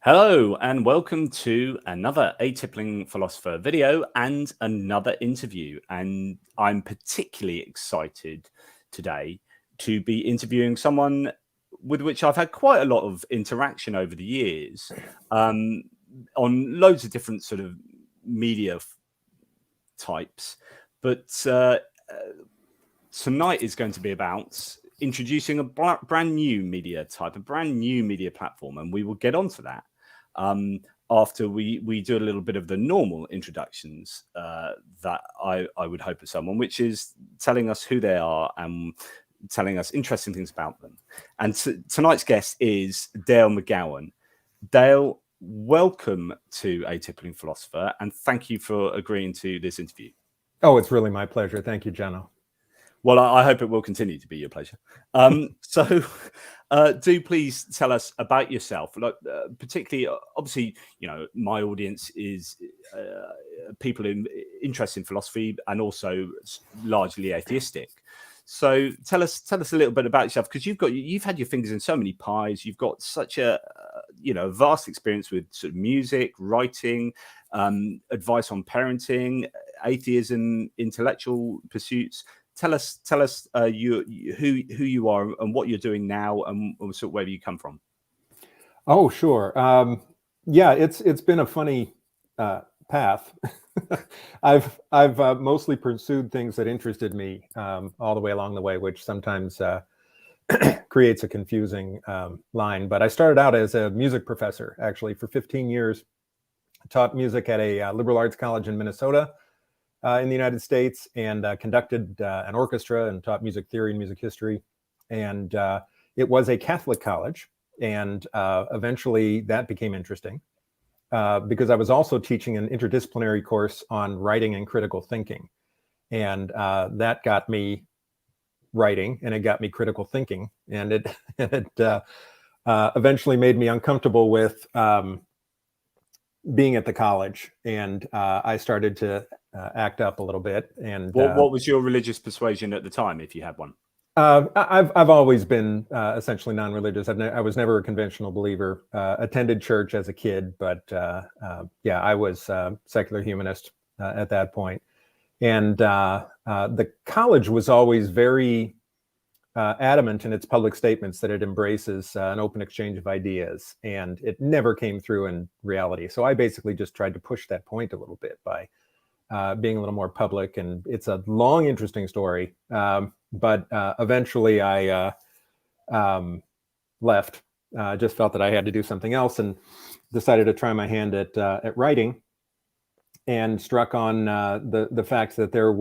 Hello and welcome to another Atypical Philosopher video and another interview. And I'm particularly excited today to be interviewing someone with which I've had quite a lot of interaction over the years on loads of different sort of media types. But tonight is going to be about introducing a brand new media type, a brand new media platform, and we will get onto that after we do a little bit of the normal introductions that I would hope of someone, which is telling us who they are and telling us interesting things about them. And tonight's guest is Dale McGowan. Dale, welcome to Atypical Philosopher, and thank you for agreeing to this interview. Oh, it's really my pleasure. Thank you, Jenna. Well, I hope it will continue to be your pleasure. So do please tell us about yourself. Like, particularly, obviously, you know, my audience is people interested in philosophy and also largely atheistic. So tell us a little bit about yourself, because you've had your fingers in so many pies. You've got such a vast experience with sort of music, writing, advice on parenting, atheism, intellectual pursuits. Tell us who you are and what you're doing now and sort of where you come from. Oh, sure. Yeah, it's been a funny path. I've mostly pursued things that interested me all the way along the way, which sometimes creates a confusing line. But I started out as a music professor, actually, for 15 years. I taught music at a liberal arts college in Minnesota. In the United States, and conducted an orchestra and taught music theory and music history. And it was a Catholic college. And eventually that became interesting because I was also teaching an interdisciplinary course on writing and critical thinking. And that got me writing, and it got me critical thinking. And it eventually made me uncomfortable with being at the college. And I started to act up a little bit. And what was your religious persuasion at the time, if you had one? I've always been essentially non-religious. I was never a conventional believer. Attended church as a kid, but yeah, I was secular humanist at that point. And the college was always very adamant in its public statements that it embraces an open exchange of ideas, and it never came through in reality. So I basically just tried to push that point a little bit by being a little more public. And it's a long, interesting story. But eventually I left, just felt that I had to do something else, and decided to try my hand at writing, and struck on the fact that there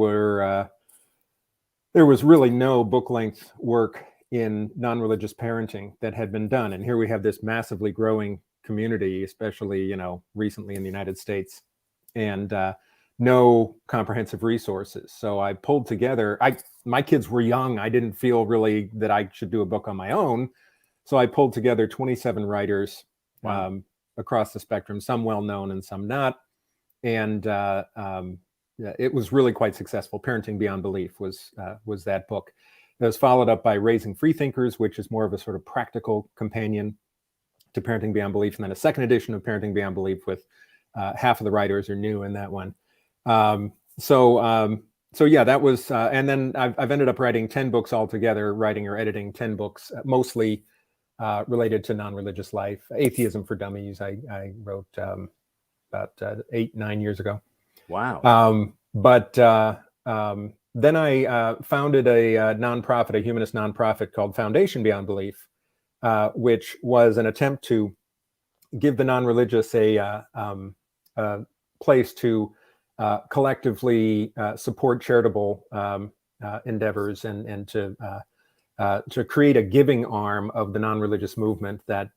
was really no book-length work in non-religious parenting that had been done. And here we have this massively growing community, especially, recently in the United States, and no comprehensive resources. So I pulled together, my kids were young. I didn't feel really that I should do a book on my own. So I pulled together 27 writers across the spectrum, some well-known and some not. And it was really quite successful. Parenting Beyond Belief was that book. It was followed up by Raising Freethinkers, which is more of a sort of practical companion to Parenting Beyond Belief. And then a second edition of Parenting Beyond Belief with half of the writers are new in that one. So yeah, that was, and then I've ended up writing 10 books altogether, writing or editing 10 books, mostly related to non-religious life. Atheism for Dummies, I wrote about 8-9 years ago. Wow. But then I founded a nonprofit, a humanist nonprofit called Foundation Beyond Belief, which was an attempt to give the non-religious a place to collectively support charitable endeavors and to create a giving arm of the non-religious movement that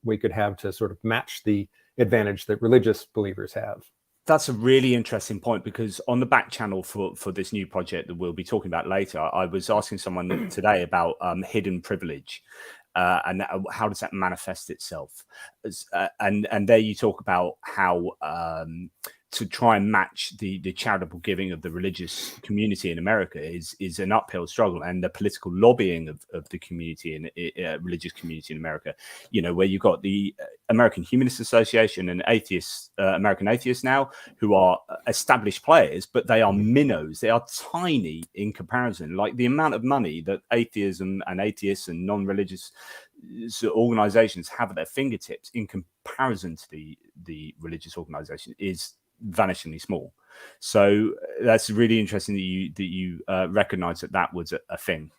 we could have to sort of match the advantage that religious believers have. That's a really interesting point, because on the back channel for this new project that we'll be talking about later, I was asking someone today about hidden privilege. And how does that manifest itself? And there you talk about how to try and match the charitable giving of the religious community in America is an uphill struggle, and the political lobbying of the community and religious community in America, where you've got the American Humanist Association and American Atheists now, who are established players, but they are minnows. They are tiny in comparison. Like the amount of money that atheism and atheists and non-religious organizations have at their fingertips in comparison to the religious organization is vanishingly small. So that's really interesting that you recognize that was a thing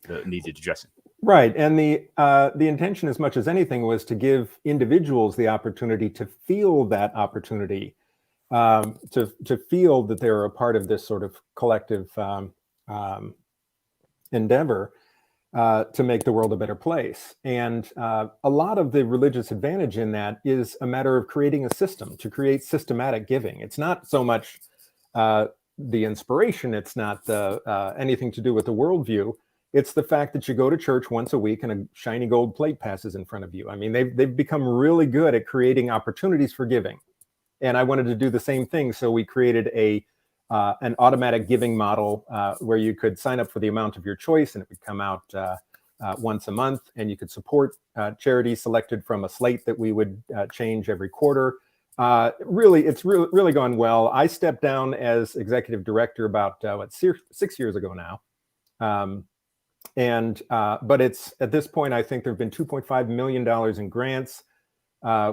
that needed addressing. Right, and the intention, as much as anything, was to give individuals the opportunity to feel that opportunity, to feel that they're a part of this sort of collective endeavor to make the world a better place. And a lot of the religious advantage in that is a matter of creating a system, to create systematic giving. It's not so much the inspiration, it's not anything to do with the worldview. It's the fact that you go to church once a week and a shiny gold plate passes in front of you. I mean, they've become really good at creating opportunities for giving. And I wanted to do the same thing. So we created an automatic giving model where you could sign up for the amount of your choice, and it would come out once a month, and you could support charities selected from a slate that we would change every quarter. It's really gone well. I stepped down as executive director about 6 years ago now. But it's at this point, I think there have been $2.5 million in grants.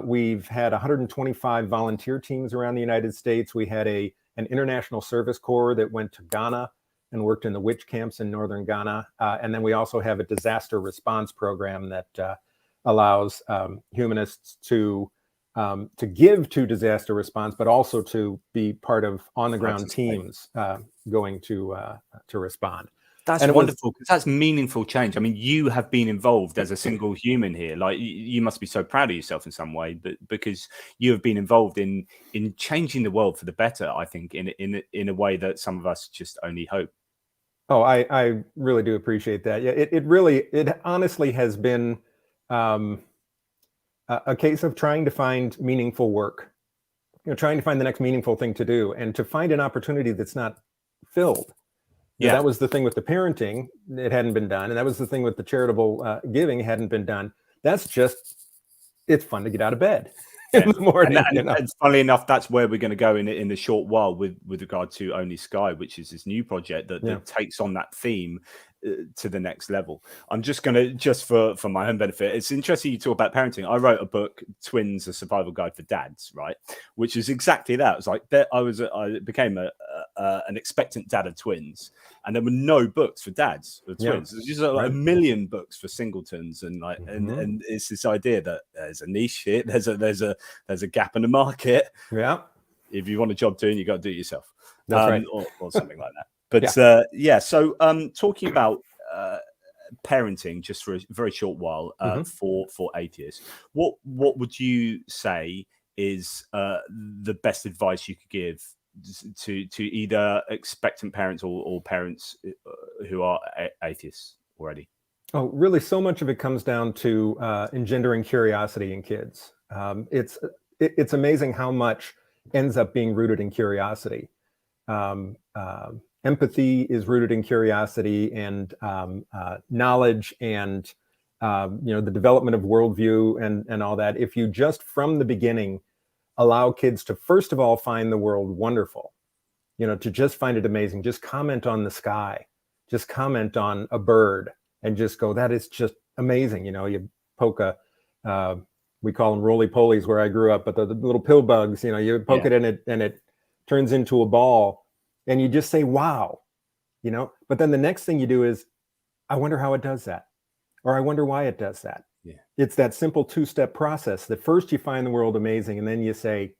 We've had 125 volunteer teams around the United States. We had an international service corps that went to Ghana and worked in the witch camps in northern Ghana. And then we also have a disaster response program that allows humanists to give to disaster response, but also to be part of on-the-ground teams going to respond. That's wonderful, because that's meaningful change. I mean, you have been involved as a single human here. Like, you must be so proud of yourself in some way, but because you have been involved in changing the world for the better, I think, in a way that some of us just only hope. Oh, I really do appreciate that. Yeah, it honestly has been a case of trying to find meaningful work, trying to find the next meaningful thing to do, and to find an opportunity that's not filled. Yeah, that was the thing with the parenting; it hadn't been done, and that was the thing with the charitable giving; it hadn't been done. It's fun to get out of bed in the morning. And funnily enough, that's where we're going to go in a short while with regard to OnlySky, which is this new project that takes on that theme to the next level. I'm just going to, just for my own benefit, it's interesting you talk about parenting. I wrote a book, Twins: A Survival Guide for Dads, right? Which is exactly that. It was like I became an expectant dad of twins, and there were no books for dads of twins. There's just like a million books for singletons, and and it's this idea that there's a niche here, there's a gap in the market. Yeah, if you want a job doing, you got to do it yourself. That's right, or something like that. But so talking about parenting just for a very short while for atheists, what would you say is the best advice you could give to either expectant parents or parents who are atheists already? Oh, really, so much of it comes down to engendering curiosity in kids. It's amazing how much ends up being rooted in curiosity. Empathy is rooted in curiosity, and knowledge, and the development of worldview and all that. If you just from the beginning allow kids to first of all find the world wonderful, to just find it amazing, just comment on the sky, just comment on a bird, and just go, that is just amazing. You poke we call them roly-polies where I grew up, but the little pill bugs, you poke it in it and it turns into a ball. And you just say, wow, but then the next thing you do is, I wonder how it does that. Or I wonder why it does that. Yeah. It's that simple two-step process that first you find the world amazing, and then you say,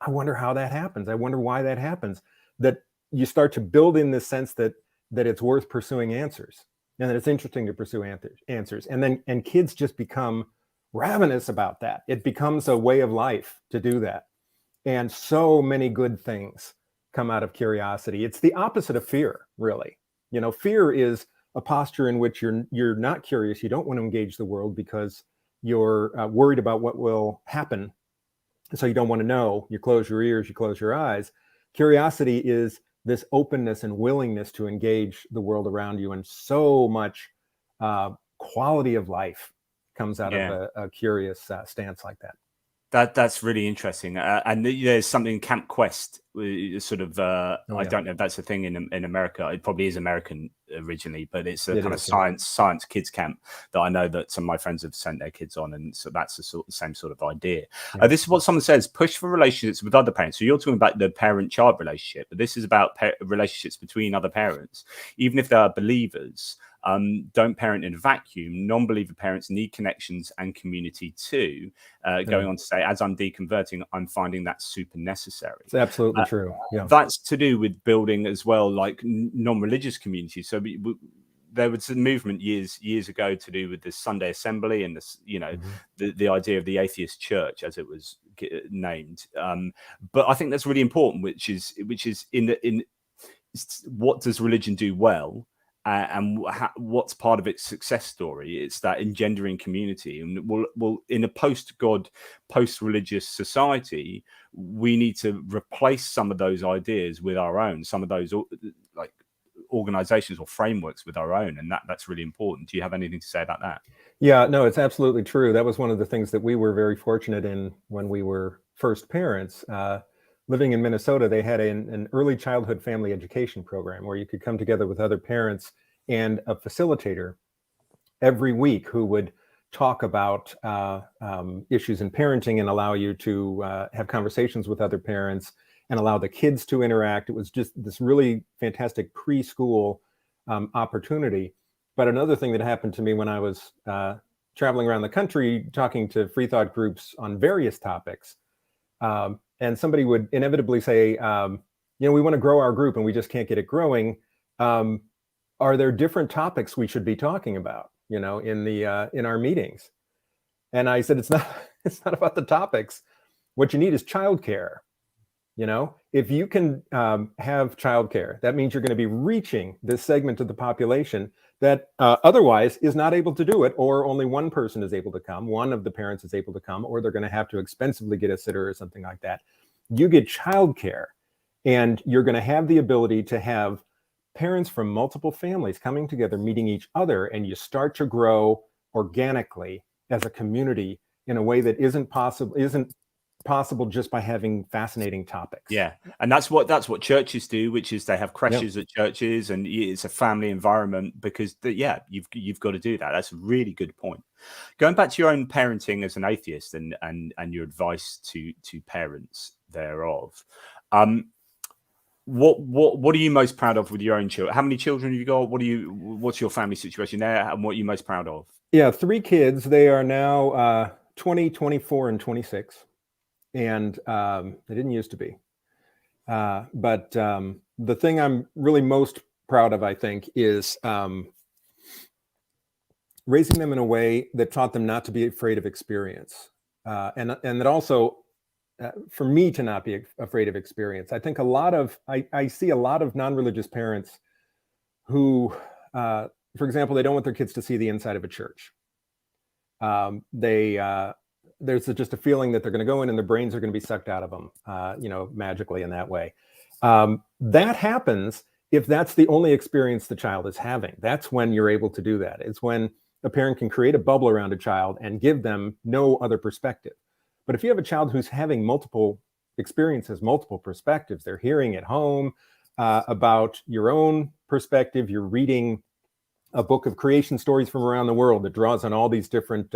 I wonder how that happens. I wonder why that happens. That you start to build in this sense that it's worth pursuing answers, and that it's interesting to pursue answers. And kids just become ravenous about that. It becomes a way of life to do that. And so many good things come out of curiosity. It's the opposite of fear, really. Fear is a posture in which you're not curious. You don't want to engage the world because you're worried about what will happen So you don't want to know. You close your ears, you close your eyes. Curiosity is this openness and willingness to engage the world around you, and so much quality of life comes out of a curious stance like that. That's really interesting, and there's something Camp Quest sort of. I don't know if that's a thing in America. It probably is American originally, but it's a kind of science kids camp that I know that some of my friends have sent their kids on, and so that's the same sort of idea. This is what someone says: push for relationships with other parents. So you're talking about the parent-child relationship, but this is about relationships between other parents, even if they are believers. Don't parent in a vacuum. Non-believer parents need connections and community too. Going on to say, as I'm deconverting, I'm finding that super necessary. It's absolutely true. Yeah. That's to do with building as well, like non-religious communities. So there was a movement years ago to do with the Sunday Assembly and this, the idea of the atheist church, as it was named. But I think that's really important, which is in what does religion do well? And what's part of its success story? It's that engendering community. And we'll in a post-God, post-religious society, we need to replace some of those ideas with our own, some of those like organizations or frameworks with our own. And that's really important. Do you have anything to say about that? Yeah, no, it's absolutely true. That was one of the things that we were very fortunate in when we were first parents. Living in Minnesota, they had an early childhood family education program where you could come together with other parents and a facilitator every week who would talk about issues in parenting and allow you to have conversations with other parents and allow the kids to interact. It was just this really fantastic preschool opportunity. But another thing that happened to me when I was traveling around the country, talking to free thought groups on various topics, and somebody would inevitably say, we want to grow our group and we just can't get it growing. Are there different topics we should be talking about, in our meetings? And I said, it's not about the topics. What you need is childcare. If you can have childcare, that means you're going to be reaching this segment of the population that otherwise is not able to do it, or only one person is able to come, one of the parents is able to come, or they're going to have to expensively get a sitter or something like that. You get childcare, and you're going to have the ability to have parents from multiple families coming together, meeting each other, and you start to grow organically as a community in a way that isn't possible just by having fascinating topics. Yeah, and that's what churches do, which is they have creches at churches, and it's a family environment because you've got to do that. That's a really good point. Going back to your own parenting as an atheist and your advice to parents thereof, what are you most proud of with your own children? How many children have you got? What's your family situation there, and what are you most proud of? Yeah, 3 kids. They are now 20, 24, and 26. And they didn't used to be. But the thing I'm really most proud of, I think, is raising them in a way that taught them not to be afraid of experience. And that also, for me to not be afraid of experience. I think I see a lot of non-religious parents who, for example, they don't want their kids to see the inside of a church. There's just a feeling that they're going to go in and their brains are going to be sucked out of them, magically in that way. That happens if that's the only experience the child is having. That's when you're able to do that. It's when a parent can create a bubble around a child and give them no other perspective. But if you have a child who's having multiple experiences, multiple perspectives, they're hearing at home about your own perspective, you're reading a book of creation stories from around the world that draws on all these different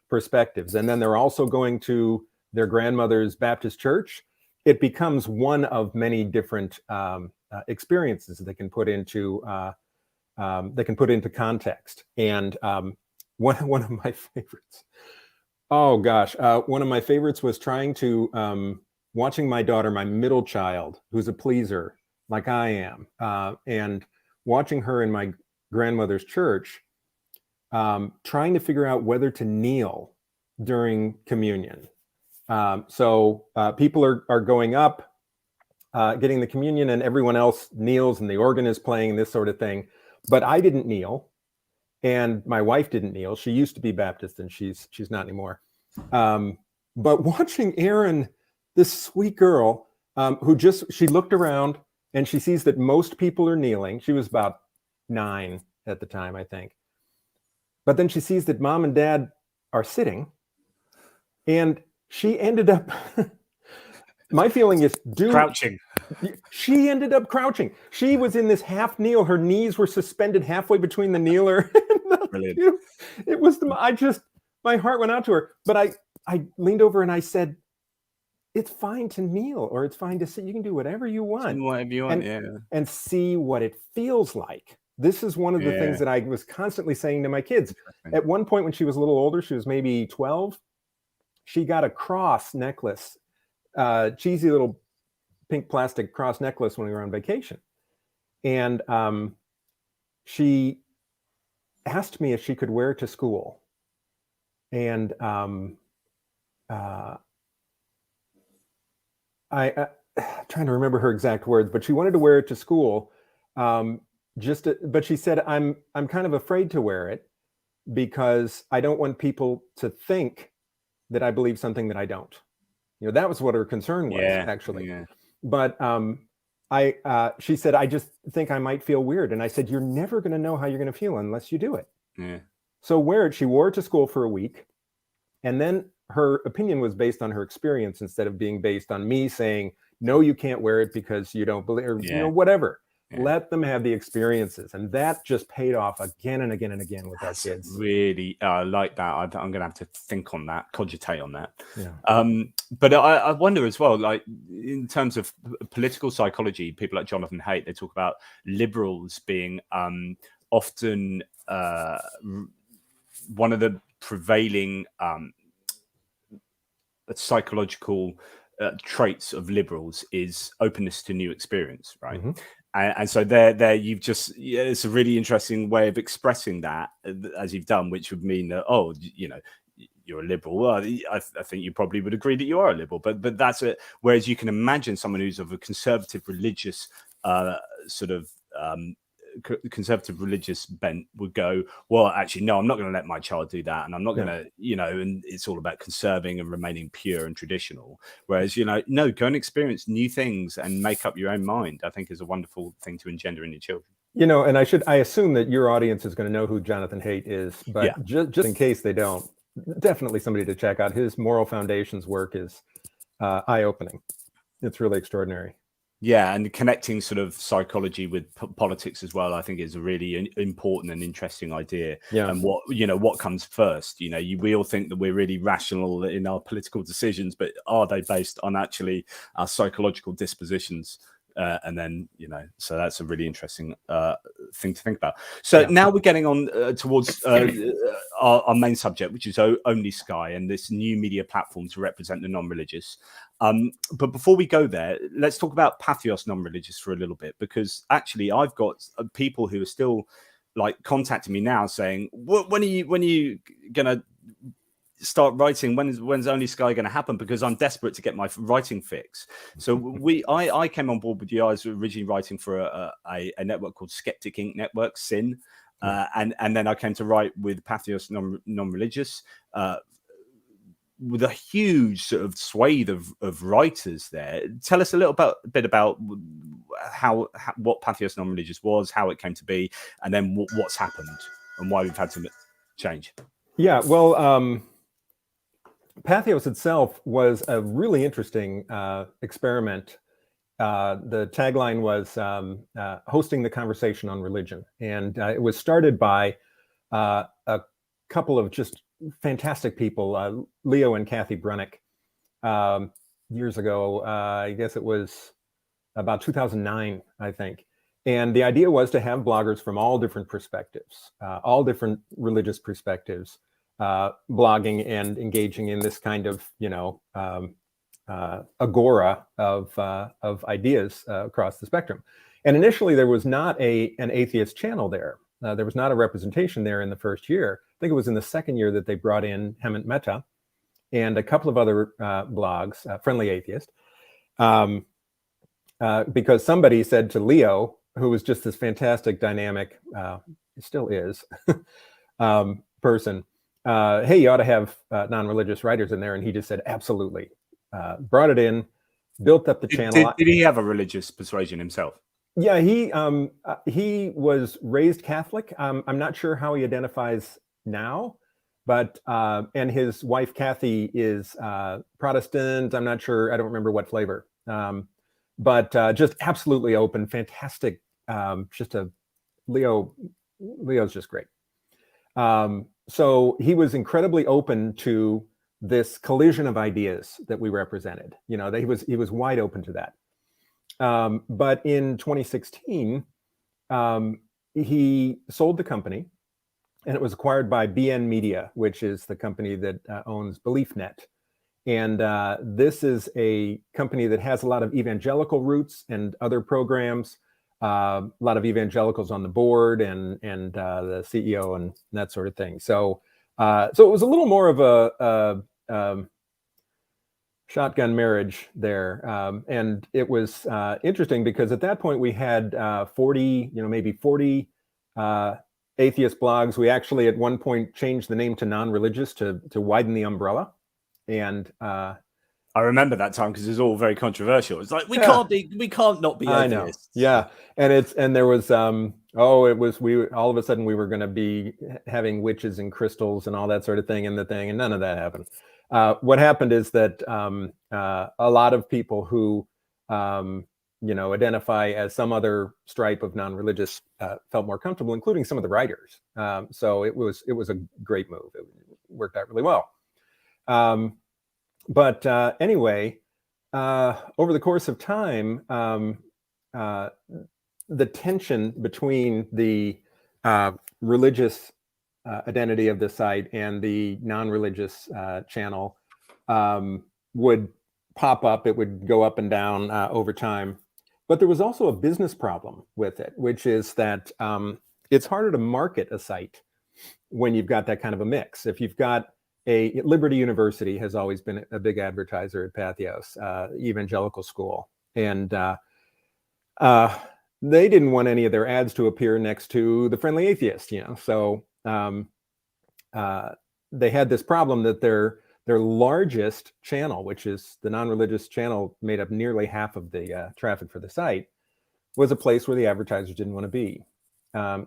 perspectives. And then they're also going to their grandmother's Baptist church. It becomes one of many different experiences that they can put into context. And one of my favorites. Oh gosh, one of my favorites was trying to watching my daughter, my middle child, who's a pleaser like I am, and watching her in my grandmother's church. Trying to figure out whether to kneel during communion. So people are going up, getting the communion, and everyone else kneels, and the organ is playing, and this sort of thing. But I didn't kneel, and my wife didn't kneel. She used to be Baptist, and she's not anymore. But watching Erin, this sweet girl, she looked around and she sees that most people are kneeling. She was about 9 at the time, I think. But then she sees that mom and dad are sitting, and she ended up, my feeling is, crouching. She ended up crouching. She was in this half kneel. Her knees were suspended halfway between the kneeler. Brilliant. It was, my heart went out to her. But I leaned over and I said, it's fine to kneel, or it's fine to sit. You can do whatever you want. Whatever you want, and see what it feels like. This is one of the things that I was constantly saying to my kids. At one point, when she was a little older, she was maybe 12, she got a cross necklace, cheesy little pink plastic cross necklace when we were on vacation. And she asked me if she could wear it to school. And I trying to remember her exact words, but she wanted to wear it to school. But she said, I'm kind of afraid to wear it because I don't want people to think that I believe something that I don't. That was what her concern was, actually. Yeah. But she said, I just think I might feel weird. And I said, you're never going to know how you're going to feel unless you do it. Yeah. So wear it. She wore it to school for a week. And then her opinion was based on her experience instead of being based on me saying, no, you can't wear it because you don't believe, or whatever. Yeah. Let them have the experiences. And that just paid off again and again and again with our kids. Really like that. I'm going to have to think on that, cogitate on that. Yeah. But I wonder as well, like in terms of political psychology, people like Jonathan Haidt, they talk about liberals being often one of the prevailing psychological traits of liberals is openness to new experience, right? Mm-hmm. And so there you've just, it's a really interesting way of expressing that, as you've done, which would mean that, you're a liberal. Well, I think you probably would agree that you are a liberal, but that's it. Whereas you can imagine someone who's of a conservative religious conservative religious bent would go, well, actually, no, I'm not going to let my child do that. And I'm not going to, and it's all about conserving and remaining pure and traditional. Whereas, no, go and experience new things and make up your own mind, I think is a wonderful thing to engender in your children. And I assume that your audience is going to know who Jonathan Haidt is, but just in case they don't, definitely somebody to check out. His Moral Foundations work is eye-opening. It's really extraordinary. Yeah, and connecting sort of psychology with politics as well, I think, is a really important and interesting idea. Yeah. And what comes first? We all think that we're really rational in our political decisions, but are they based on actually our psychological dispositions? And then, so that's a really interesting thing to think about. So now we're getting on towards our main subject, which is OnlySky and this new media platform to represent the non-religious. But before we go there, let's talk about Patheos non-religious for a little bit, because actually I've got people who are still like contacting me now saying, when are you going to start writing? When's OnlySky going to happen? Because I'm desperate to get my writing fix. So I came on board with you. I was originally writing for a network called Skeptic Inc. Network, SIN, and then I came to write with Patheos non-religious, with a huge sort of swathe of writers there. Tell us a little bit about what Patheos non-religious was, how it came to be, and then what's happened and why we've had to change. Yeah, well, Patheos itself was a really interesting experiment. The tagline was hosting the conversation on religion. And it was started by a couple of just fantastic people, Leo and Kathy Brunick, years ago. I guess it was about 2009, I think. And the idea was to have bloggers from all different perspectives, all different religious perspectives, blogging and engaging in this kind of, agora of ideas across the spectrum. And initially, there was not an atheist channel there. There was not a representation there in the first year. I think it was in the second year that they brought in Hemant Mehta and a couple of other blogs, Friendly Atheist, because somebody said to Leo, who was just this fantastic, dynamic, still is, person, hey, you ought to have non-religious writers in there. And he just said, absolutely. Brought it in, built up the channel. Did he have a religious persuasion himself? Yeah, he was raised Catholic. I'm not sure how he identifies now, but and his wife Kathy is Protestant. I'm not sure. I don't remember what flavor. But just absolutely open, fantastic. Just a Leo's just great. So he was incredibly open to this collision of ideas that we represented. You know, that he was wide open to that. But in 2016, he sold the company, and it was acquired by BN Media, which is the company that owns BeliefNet. And this is a company that has a lot of evangelical roots and other programs, a lot of evangelicals on the board and the CEO and that sort of thing. So it was a little more of a shotgun marriage there. And it was interesting because at that point we had 40, maybe 40 atheist blogs. We actually at one point changed the name to Nonreligious to widen the umbrella. And I remember that time because it was all very controversial. It's like we can't not be atheists. I know. Yeah. And there was all of a sudden we were going to be having witches and crystals and all that sort of thing in the thing, and none of that happened. What happened is that a lot of people who identify as some other stripe of non-religious felt more comfortable, including some of the writers. So it was a great move. It worked out really well. But anyway, over the course of time, the tension between the religious identity of the site and the non-religious channel would pop up. It would go up and down over time. But there was also a business problem with it, which is that it's harder to market a site when you've got that kind of a mix. If you've got Liberty University has always been a big advertiser at Patheos, evangelical school. And they didn't want any of their ads to appear next to the Friendly Atheist, So they had this problem that their largest channel, which is the non-religious channel, made up nearly half of the traffic for the site, was a place where the advertisers didn't want to be.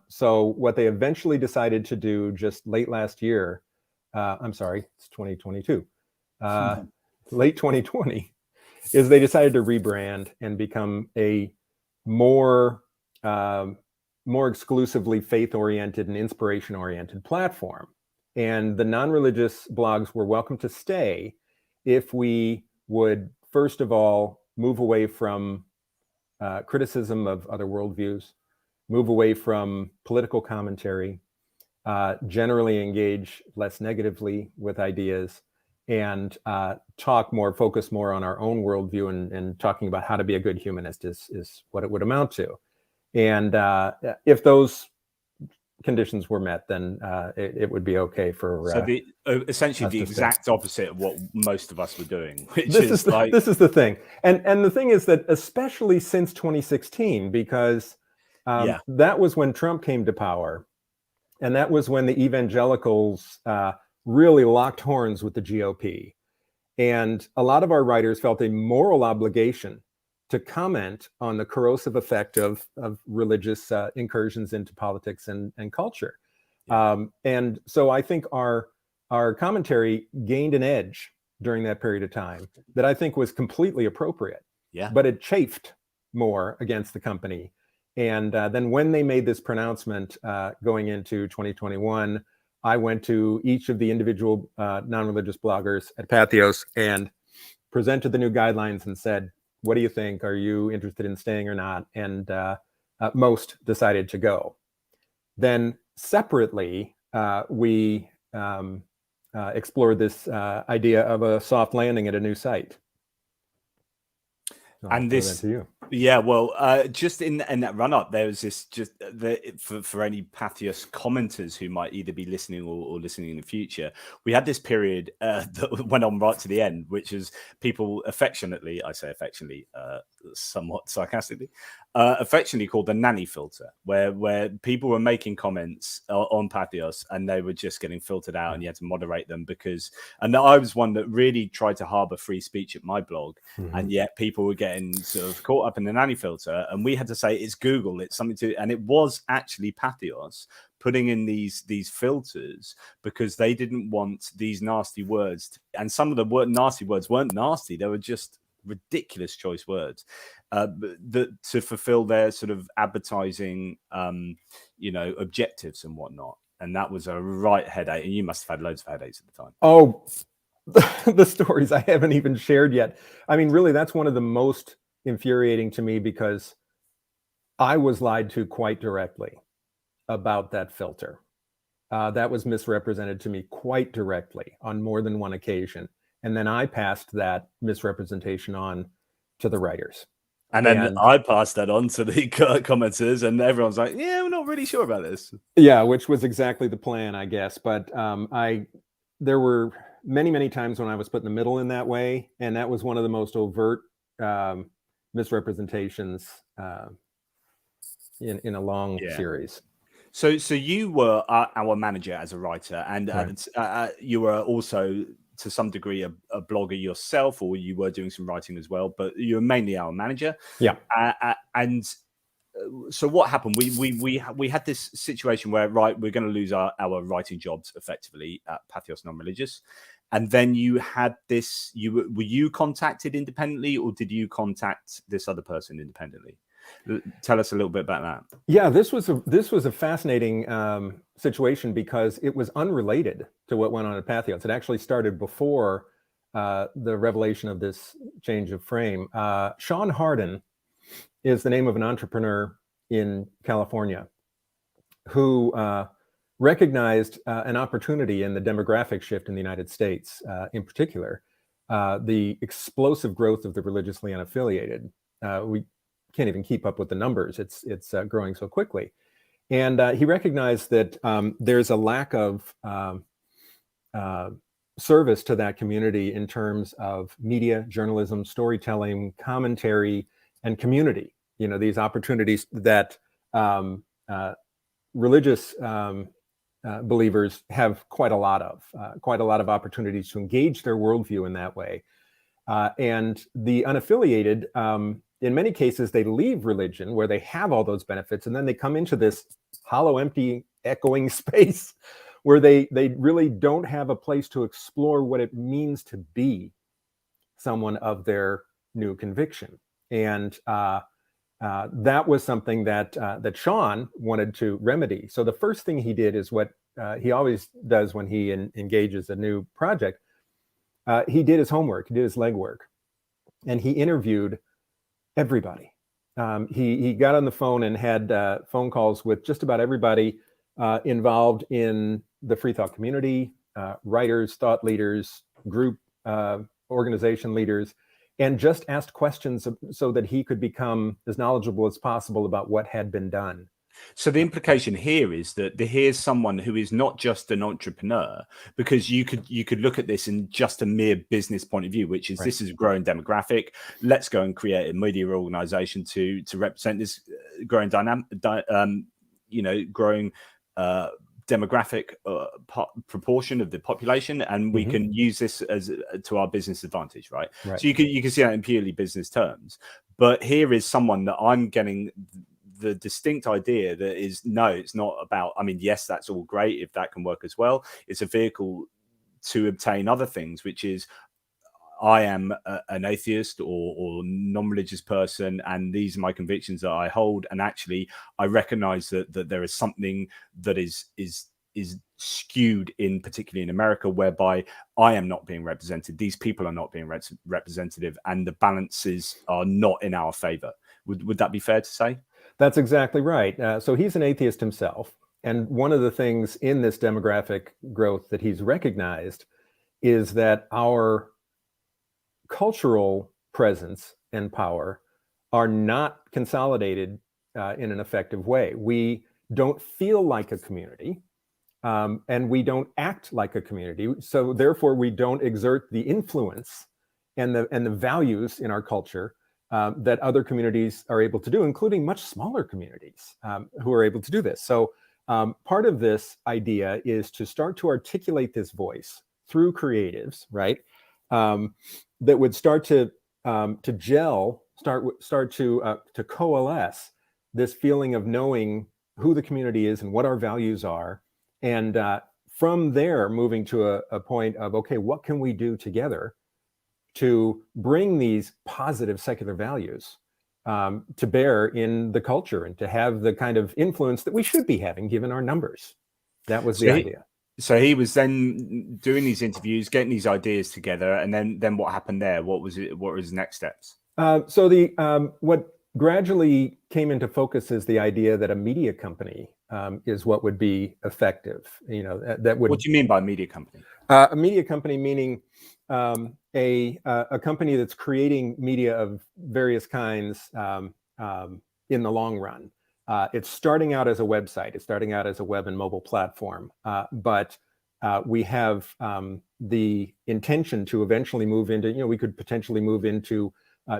So what they eventually decided to do just late last year, I'm sorry, it's 2022, late 2020, is they decided to rebrand and become a more exclusively faith-oriented and inspiration-oriented platform. And the non-religious blogs were welcome to stay if we would, first of all, move away from criticism of other worldviews, move away from political commentary, generally engage less negatively with ideas, and focus more on our own worldview and talking about how to be a good humanist is what it would amount to. And if those conditions were met, then it would be okay for. So essentially the exact opposite of what most of us were doing. This is the thing, and the thing is that especially since 2016, because that was when Trump came to power, and that was when the evangelicals really locked horns with the GOP, and a lot of our writers felt a moral obligation to comment on the corrosive effect of religious incursions into politics and culture. And so I think our commentary gained an edge during that period of time that I think was completely appropriate. Yeah. But it chafed more against the company. And then when they made this pronouncement going into 2021, I went to each of the individual non-religious bloggers at Patheos and presented the new guidelines and said, what do you think? Are you interested in staying or not? And most decided to go. Then separately, we explored this idea of a soft landing at a new site. And this Yeah, well, just in that run up, there was this for any Patheos commenters who might either be listening or listening in the future. We had this period that went on right to the end, which is people affectionately, I say affectionately, somewhat sarcastically, affectionately called the nanny filter, where people were making comments on Patheos and they were just getting filtered out, and you had to moderate them and I was one that really tried to harbor free speech at my blog, and yet people were getting sort of caught up in the nanny filter, and we had to say it's Google, it's something to, and it was actually Patheos putting in these filters because they didn't want these nasty words and some of the nasty words weren't nasty, they were just ridiculous choice words to fulfill their sort of advertising objectives and whatnot. And that was a right headache, and you must have had loads of headaches at the time. Oh, the stories I haven't even shared yet. I mean, really, that's one of the most infuriating to me, because I was lied to quite directly about that filter. That was misrepresented to me quite directly on more than one occasion. And then I passed that misrepresentation on to the writers. And then I passed that on to the commenters, and everyone's like, yeah, we're not really sure about this. Yeah, which was exactly the plan, I guess. But there were many times when I was put in the middle in that way. And that was one of the most overt misrepresentations in a long series. So you were our manager as a writer, and right. You were also, to some degree, a blogger yourself, or you were doing some writing as well, but you were mainly our manager. Yeah. And so what happened? We had this situation where, right, we're going to lose our writing jobs effectively at Patheos Nonreligious. And then you had this, were you contacted independently, or did you contact this other person independently? Tell us a little bit about that. Yeah, this was a fascinating situation, because it was unrelated to what went on at Patheos. It actually started before the revelation of this change of frame. Sean Harden is the name of an entrepreneur in California who recognized an opportunity in the demographic shift in the United States, in particular, the explosive growth of the religiously unaffiliated. We can't even keep up with the numbers. It's growing so quickly. And he recognized that there's a lack of service to that community in terms of media, journalism, storytelling, commentary, and community. You know, these opportunities that religious believers have quite a lot of opportunities to engage their worldview in that way. And the unaffiliated, in many cases, they leave religion where they have all those benefits, and then they come into this hollow, empty, echoing space where they really don't have a place to explore what it means to be someone of their new conviction. And that was something that Sean wanted to remedy. So the first thing he did is what he always does when he engages a new project. He did his homework, he did his legwork, and he interviewed everybody. He got on the phone and had phone calls with just about everybody involved in the free thought community, writers, thought leaders, group organization leaders, and just asked questions so that he could become as knowledgeable as possible about what had been done. So the implication here is that here's someone who is not just an entrepreneur, because you could look at this in just a mere business point of view, which is, right, this is a growing demographic. Let's go and create a media organization to represent this growing growing demographic proportion of the population, and we can use this as to our business advantage, right? So you can see that in purely business terms. But here is someone that I'm getting the distinct idea that is, no, it's not about, I mean, yes, that's all great if that can work as well. It's a vehicle to obtain other things, which is, I am an atheist or non-religious person, and these are my convictions that I hold. And actually, I recognize that there is something that is skewed in, particularly in America, whereby I am not being represented. These people are not being representative, and the balances are not in our favor. Would that be fair to say? That's exactly right. So he's an atheist himself. And one of the things in this demographic growth that he's recognized is that our cultural presence and power are not consolidated in an effective way. We don't feel like a community, and we don't act like a community. So therefore, we don't exert the influence and the values in our culture that other communities are able to do, including much smaller communities who are able to do this. So part of this idea is to start to articulate this voice through creatives, right? That would start to gel, start to coalesce this feeling of knowing who the community is and what our values are, and from there moving to a point of, okay, what can we do together to bring these positive secular values to bear in the culture and to have the kind of influence that we should be having given our numbers. That was the idea. So he was then doing these interviews, getting these ideas together, and then what happened there? What was it? What were his next steps? So the what gradually came into focus is the idea that a media company is what would be effective. You know, that would. What do you mean by media company? A media company meaning a company that's creating media of various kinds in the long run. It's starting out as a website. It's starting out as a web and mobile platform, but we have the intention to eventually move into, you know, we could potentially move into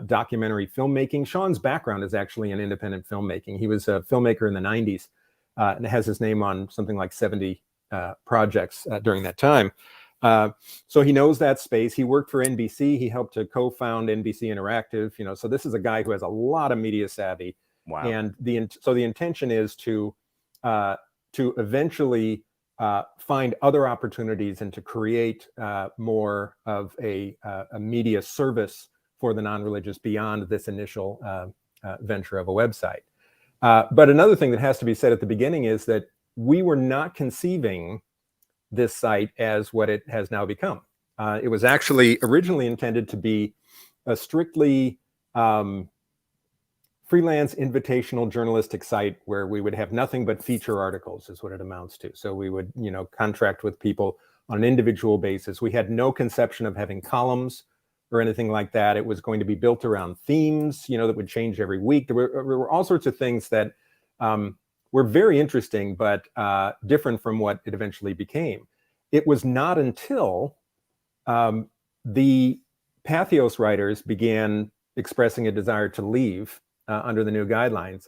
documentary filmmaking. Sean's background is actually in independent filmmaking. He was a filmmaker in the 90s and has his name on something like 70 projects during that time. So he knows that space. He worked for NBC. He helped to co-found NBC Interactive. You know, so this is a guy who has a lot of media savvy. Wow. And so the intention is to eventually find other opportunities and to create more of a media service for the non-religious beyond this initial venture of a website. But another thing that has to be said at the beginning is that we were not conceiving this site as what it has now become. It was actually originally intended to be a strictly freelance invitational journalistic site where we would have nothing but feature articles is what it amounts to. So we would, you know, contract with people on an individual basis. We had no conception of having columns or anything like that. It was going to be built around themes, you know, that would change every week. There were all sorts of things that were very interesting, but different from what it eventually became. It was not until the Patheos writers began expressing a desire to leave under the new guidelines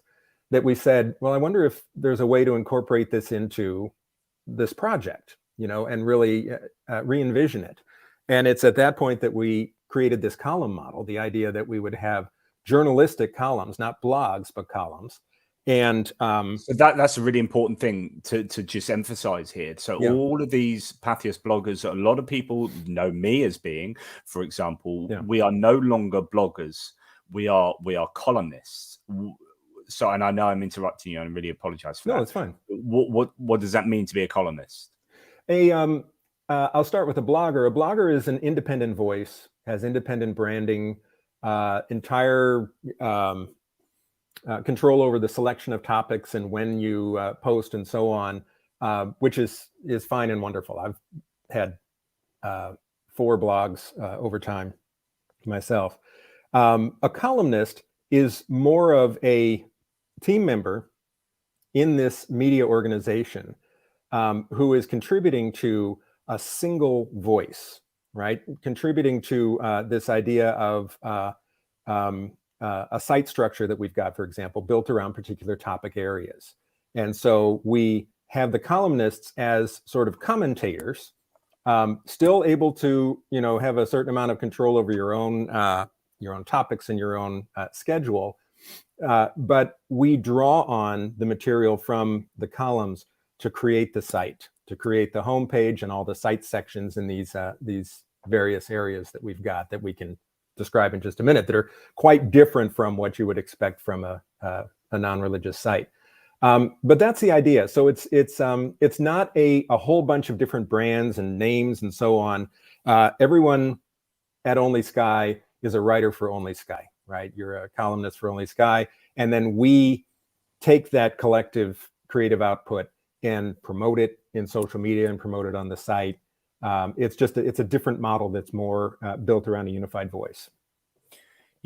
that we said, well, I wonder if there's a way to incorporate this into this project, you know, and really re-envision it. And it's at that point that we created this column model, the idea that we would have journalistic columns, not blogs, but columns. And so that's a really important thing to just emphasize here. So yeah. All of these Patheos bloggers, a lot of people know me as being, for example, we are no longer bloggers. We are columnists. So, and I know I'm interrupting you, and I really apologize for that. No, it's fine. What does that mean to be a columnist? I'll start with a blogger. A blogger is an independent voice, has independent branding, entire control over the selection of topics and when you post and so on, which is fine and wonderful. I've had 4 blogs over time myself. A columnist is more of a team member in this media organization who is contributing to a single voice, right? Contributing to this idea of a site structure that we've got, for example, built around particular topic areas. And so we have the columnists as sort of commentators, still able to, you know, have a certain amount of control over your own topics and your own schedule. But we draw on the material from the columns to create the site, to create the homepage and all the site sections in these various areas that we've got that we can describe in just a minute, that are quite different from what you would expect from a non-religious site. But that's the idea. So it's not a whole bunch of different brands and names and so on. Everyone at OnlySky is a writer for OnlySky, right? You're a columnist for OnlySky, and then we take that collective creative output and promote it in social media and promote it on the site. It's a different model that's more built around a unified voice.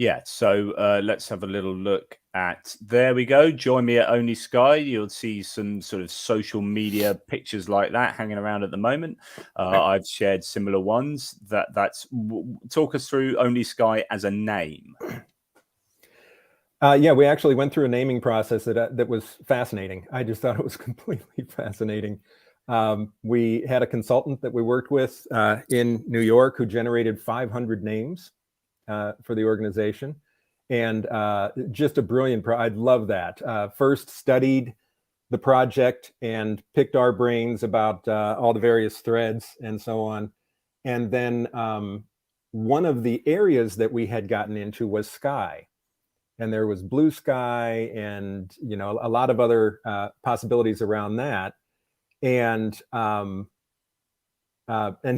Yeah, so let's have a little look at, there we go. Join me at OnlySky. You'll see some sort of social media pictures like that hanging around at the moment. I've shared similar ones. Talk us through OnlySky as a name. Yeah, we actually went through a naming process that was fascinating. I just thought it was completely fascinating. We had a consultant that we worked with in New York who generated 500 names for the organization, and just a brilliant I'd love that. First studied the project and picked our brains about all the various threads and so on. And then one of the areas that we had gotten into was sky. And there was blue sky and, you know, a lot of other possibilities around that. And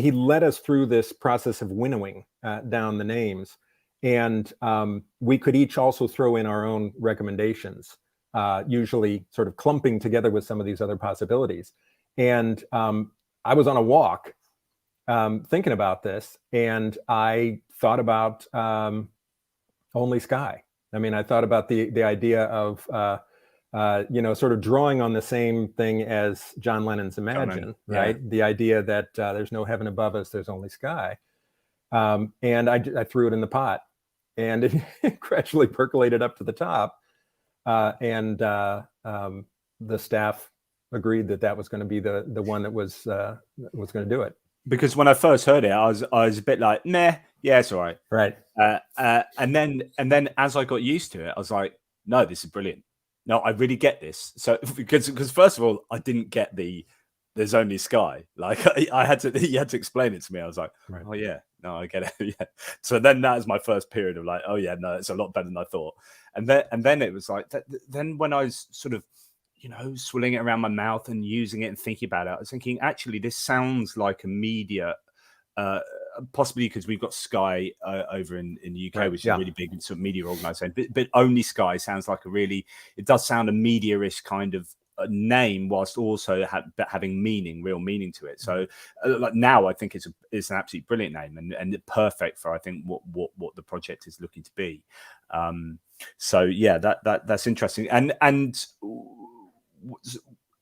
he led us through this process of winnowing down the names. And we could each also throw in our own recommendations, usually sort of clumping together with some of these other possibilities. And I was on a walk thinking about this, and I thought about OnlySky. I mean, I thought about the idea of, you know, sort of drawing on the same thing as John Lennon's Imagine, right? Yeah. The idea that there's no heaven above us, there's only sky. And I threw it in the pot, and it gradually percolated up to the top. And the staff agreed that was going to be the one that was going to do it. Because when I first heard it, I was a bit like, meh, yeah, it's all right. Right. And then as I got used to it, I was like, no, this is brilliant. No, I really get this. So because first of all, I didn't get there's only sky. Like I had to, you had to explain it to me. I was like, right. Oh yeah, no, I get it. Yeah. So then that was my first period of like, oh yeah, no, it's a lot better than I thought. And then it was like, then when I was sort of, you know, swirling it around my mouth and using it and thinking about it, I was thinking, actually, this sounds like a media, possibly because we've got Sky over in the UK, right, which is a really big sort of media organization, but OnlySky sounds like it does sound a media-ish kind of name, whilst also having real meaning to it. So like now I think it's an absolutely brilliant name and perfect for, I think, what the project is looking to be. So yeah, that's interesting. And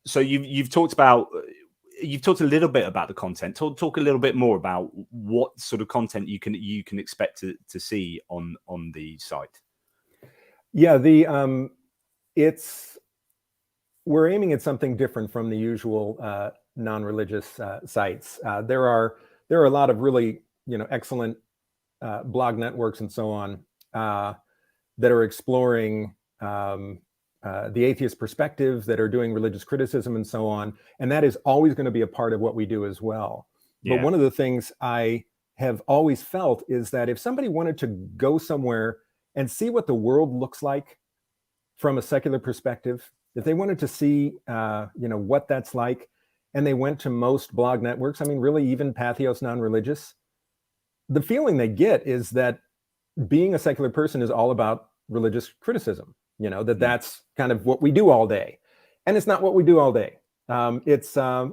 so you've talked a little bit about the content. Talk a little bit more about what sort of content you can expect to see on the site. Yeah, we're aiming at something different from the usual non-religious sites. There are a lot of really, you know, excellent blog networks and so on that are exploring the atheist perspective, that are doing religious criticism and so on. And that is always going to be a part of what we do as well. Yeah. But one of the things I have always felt is that if somebody wanted to go somewhere and see what the world looks like from a secular perspective, if they wanted to see, you know, what that's like, and they went to most blog networks, I mean, really even Patheos Nonreligious, the feeling they get is that being a secular person is all about religious criticism. You know, that's kind of what we do all day. And it's not what we do all day. It's a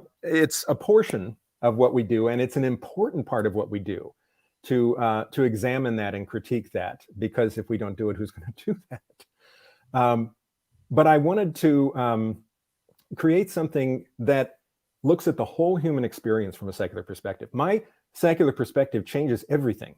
portion of what we do, and it's an important part of what we do to examine that and critique that, because if we don't do it, who's going to do that? But I wanted to create something that looks at the whole human experience from a secular perspective. My secular perspective changes everything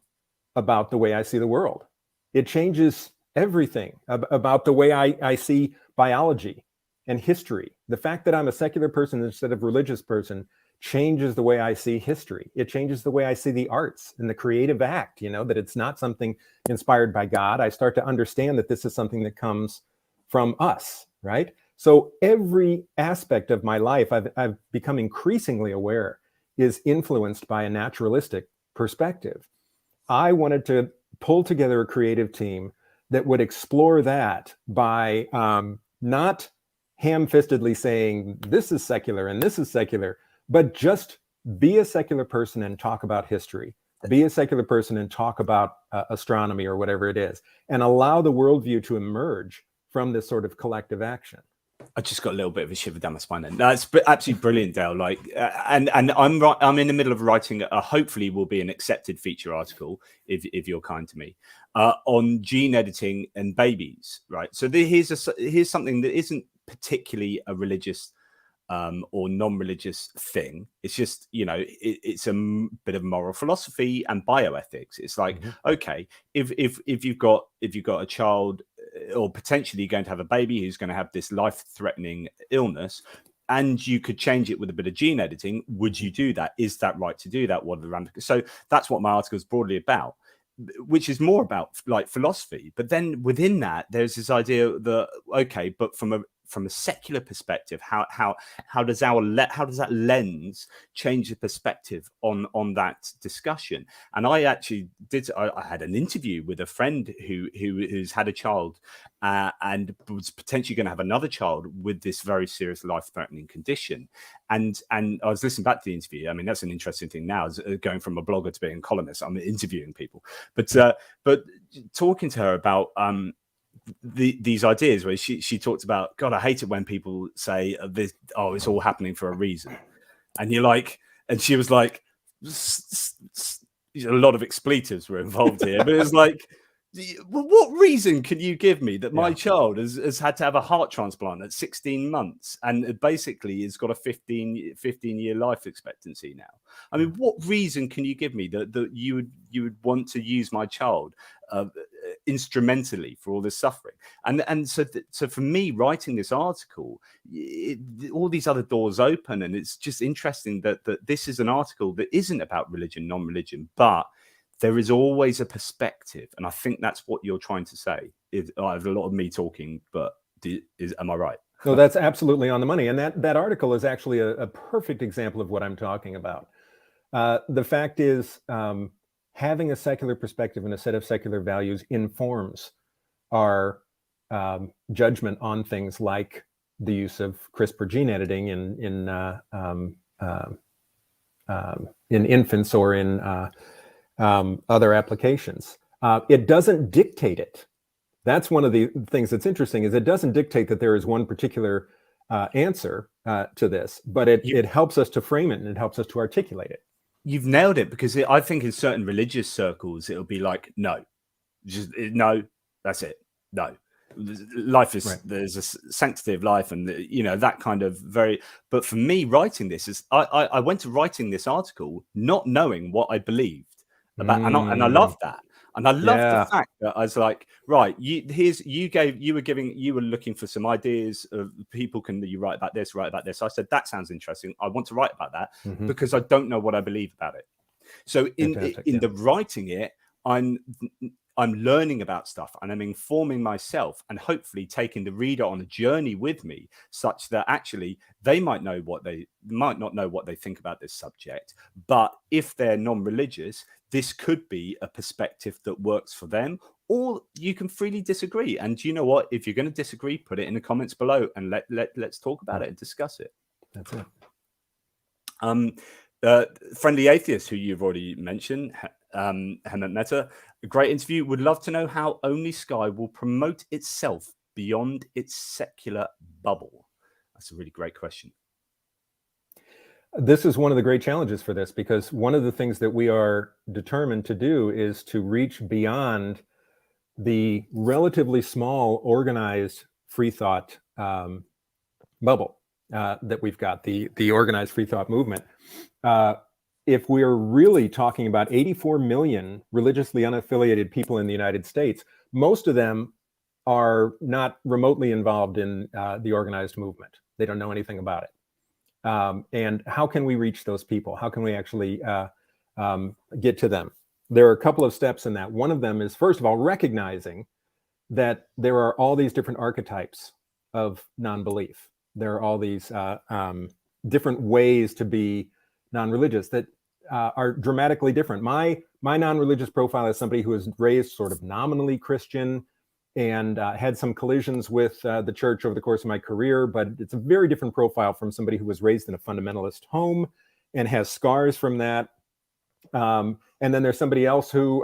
about the way I see the world. It changes everything about the way I see biology and history. The fact that I'm a secular person instead of a religious person changes the way I see history. It changes the way I see the arts and the creative act, you know, that it's not something inspired by God. I start to understand that this is something that comes from us, right? So every aspect of my life I've become increasingly aware is influenced by a naturalistic perspective. I wanted to pull together a creative team that would explore that by not ham-fistedly saying this is secular and this is secular, but just be a secular person and talk about history. Be a secular person and talk about astronomy or whatever it is, and allow the worldview to emerge from this sort of collective action. I just got a little bit of a shiver down my spine. Then that's absolutely brilliant, Dale. Like, and I'm in the middle of writing hopefully will be an accepted feature article if you're kind to me on gene editing and babies. Right. So here's something that isn't particularly a religious or non-religious thing. It's just, it's a bit of moral philosophy and bioethics. It's like, okay, if you've got a child or potentially going to have a baby who's going to have this life-threatening illness, and you could change it with a bit of gene editing, would you do that? Is that right to do that? What are the ramifications? So that's what my article is broadly about, which is more about like philosophy. But then within that, there's this idea that, okay, but from a secular perspective, how does that lens change the perspective on that discussion? And I actually I had an interview with a friend who's had a child and was potentially going to have another child with this very serious life-threatening condition. And I was listening back to the interview. I mean, that's an interesting thing now, going from a blogger to being a columnist. I'm interviewing people, but talking to her about these ideas where she talked about, God, I hate it when people say this, oh, it's all happening for a reason. And you're like, and she was like, a lot of expletives were involved here, but it was like, well, what reason can you give me that my child has had to have a heart transplant at 16 months and basically has got a 15-year life expectancy now? I mean, what reason can you give me that you would want to use my child instrumentally for all this suffering? And so for me, writing this article, all these other doors open, and it's just interesting that this is an article that isn't about religion, non-religion, but there is always a perspective, and I think that's what you're trying to say. I have a lot of me talking, but am I right? No, that's absolutely on the money. And that article is actually a perfect example of what I'm talking about. The fact is, having a secular perspective and a set of secular values informs our judgment on things like the use of CRISPR gene editing in infants or in other applications. It doesn't dictate it. That's one of the things that's interesting, is it doesn't dictate that there is one particular answer to this, but it helps us to frame it and it helps us to articulate it. You've nailed it, because I think in certain religious circles, it'll be like, no, no, that's it. No, life is, there's a sanctity of life, and that kind of but for me, writing this is, I went to writing this article not knowing what I believed about, and I love that. And I love the fact that I was like, right, you were looking for some ideas of people, you write about this, write about this. I said, that sounds interesting. I want to write about that because I don't know what I believe about it. So in the writing it, I'm learning about stuff, and I'm informing myself, and hopefully taking the reader on a journey with me, such that actually they might not know what they think about this subject. But if they're non-religious, this could be a perspective that works for them, or you can freely disagree. And you know what? If you're going to disagree, put it in the comments below, and let's talk about it and discuss it. That's it. Friendly Atheist, who you've already mentioned, Hemant Mehta, a great interview. Would love to know how OnlySky will promote itself beyond its secular bubble. That's a really great question. This is one of the great challenges for this, because one of the things that we are determined to do is to reach beyond the relatively small, organized free thought bubble that we've got, the organized free thought movement. If we're really talking about 84 million religiously unaffiliated people in the United States, most of them are not remotely involved in the organized movement. They don't know anything about it. And how can we reach those people? How can we actually get to them? There are a couple of steps in that. One of them is, first of all, recognizing that there are all these different archetypes of non-belief. There are all these different ways to be non-religious that are dramatically different. My non-religious profile is somebody who was raised sort of nominally Christian and had some collisions with the church over the course of my career, but it's a very different profile from somebody who was raised in a fundamentalist home and has scars from that. And then there's somebody else who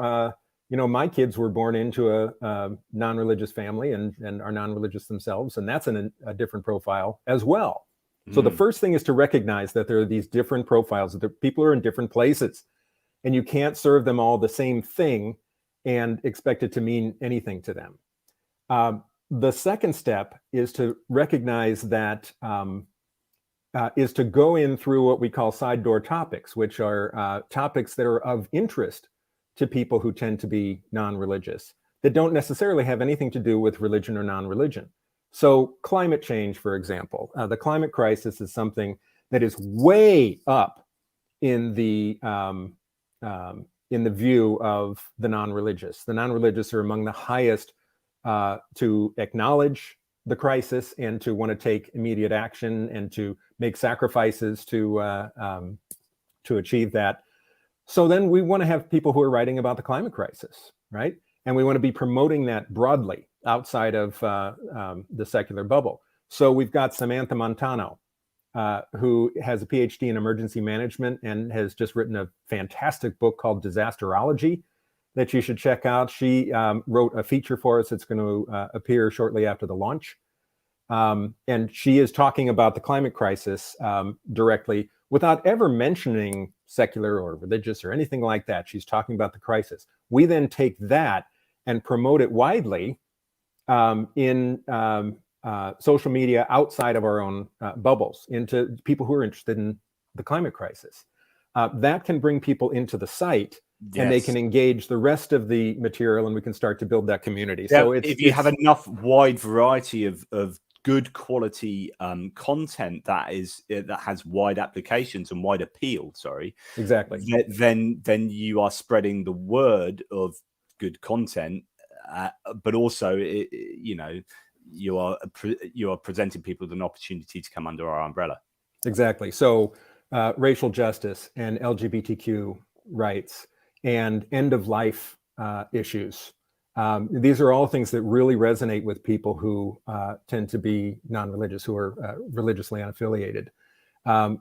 my kids were born into a non-religious family and are non-religious themselves, and that's a different profile as well. So the first thing is to recognize that there are these different profiles, that people are in different places, and you can't serve them all the same thing and expect it to mean anything to them. The second step is to recognize that is to go in through what we call side door topics, which are topics that are of interest to people who tend to be non-religious, that don't necessarily have anything to do with religion or non-religion. So climate change, for example, the climate crisis is something that is way up in the view of the non-religious. The non-religious are among the highest to acknowledge the crisis and to want to take immediate action and to make sacrifices to achieve that. So then we want to have people who are writing about the climate crisis, right? And we want to be promoting that broadly outside of the secular bubble. So we've got Samantha Montano, who has a PhD in emergency management and has just written a fantastic book called Disasterology that you should check out. She wrote a feature for us that's going to appear shortly after the launch. And she is talking about the climate crisis directly without ever mentioning secular or religious or anything like that. She's talking about the crisis. We then take that and promote it widely in social media outside of our own bubbles, into people who are interested in the climate crisis. That can bring people into the site. Yes. And they can engage the rest of the material, and we can start to build that community. Yeah, so if you have enough wide variety of good quality content that has wide applications and wide appeal, exactly, then you are spreading the word of good content, but also you are presenting people with an opportunity to come under our umbrella. Exactly. So racial justice and LGBTQ rights and end of life issues. These are all things that really resonate with people who tend to be non-religious, who are religiously unaffiliated.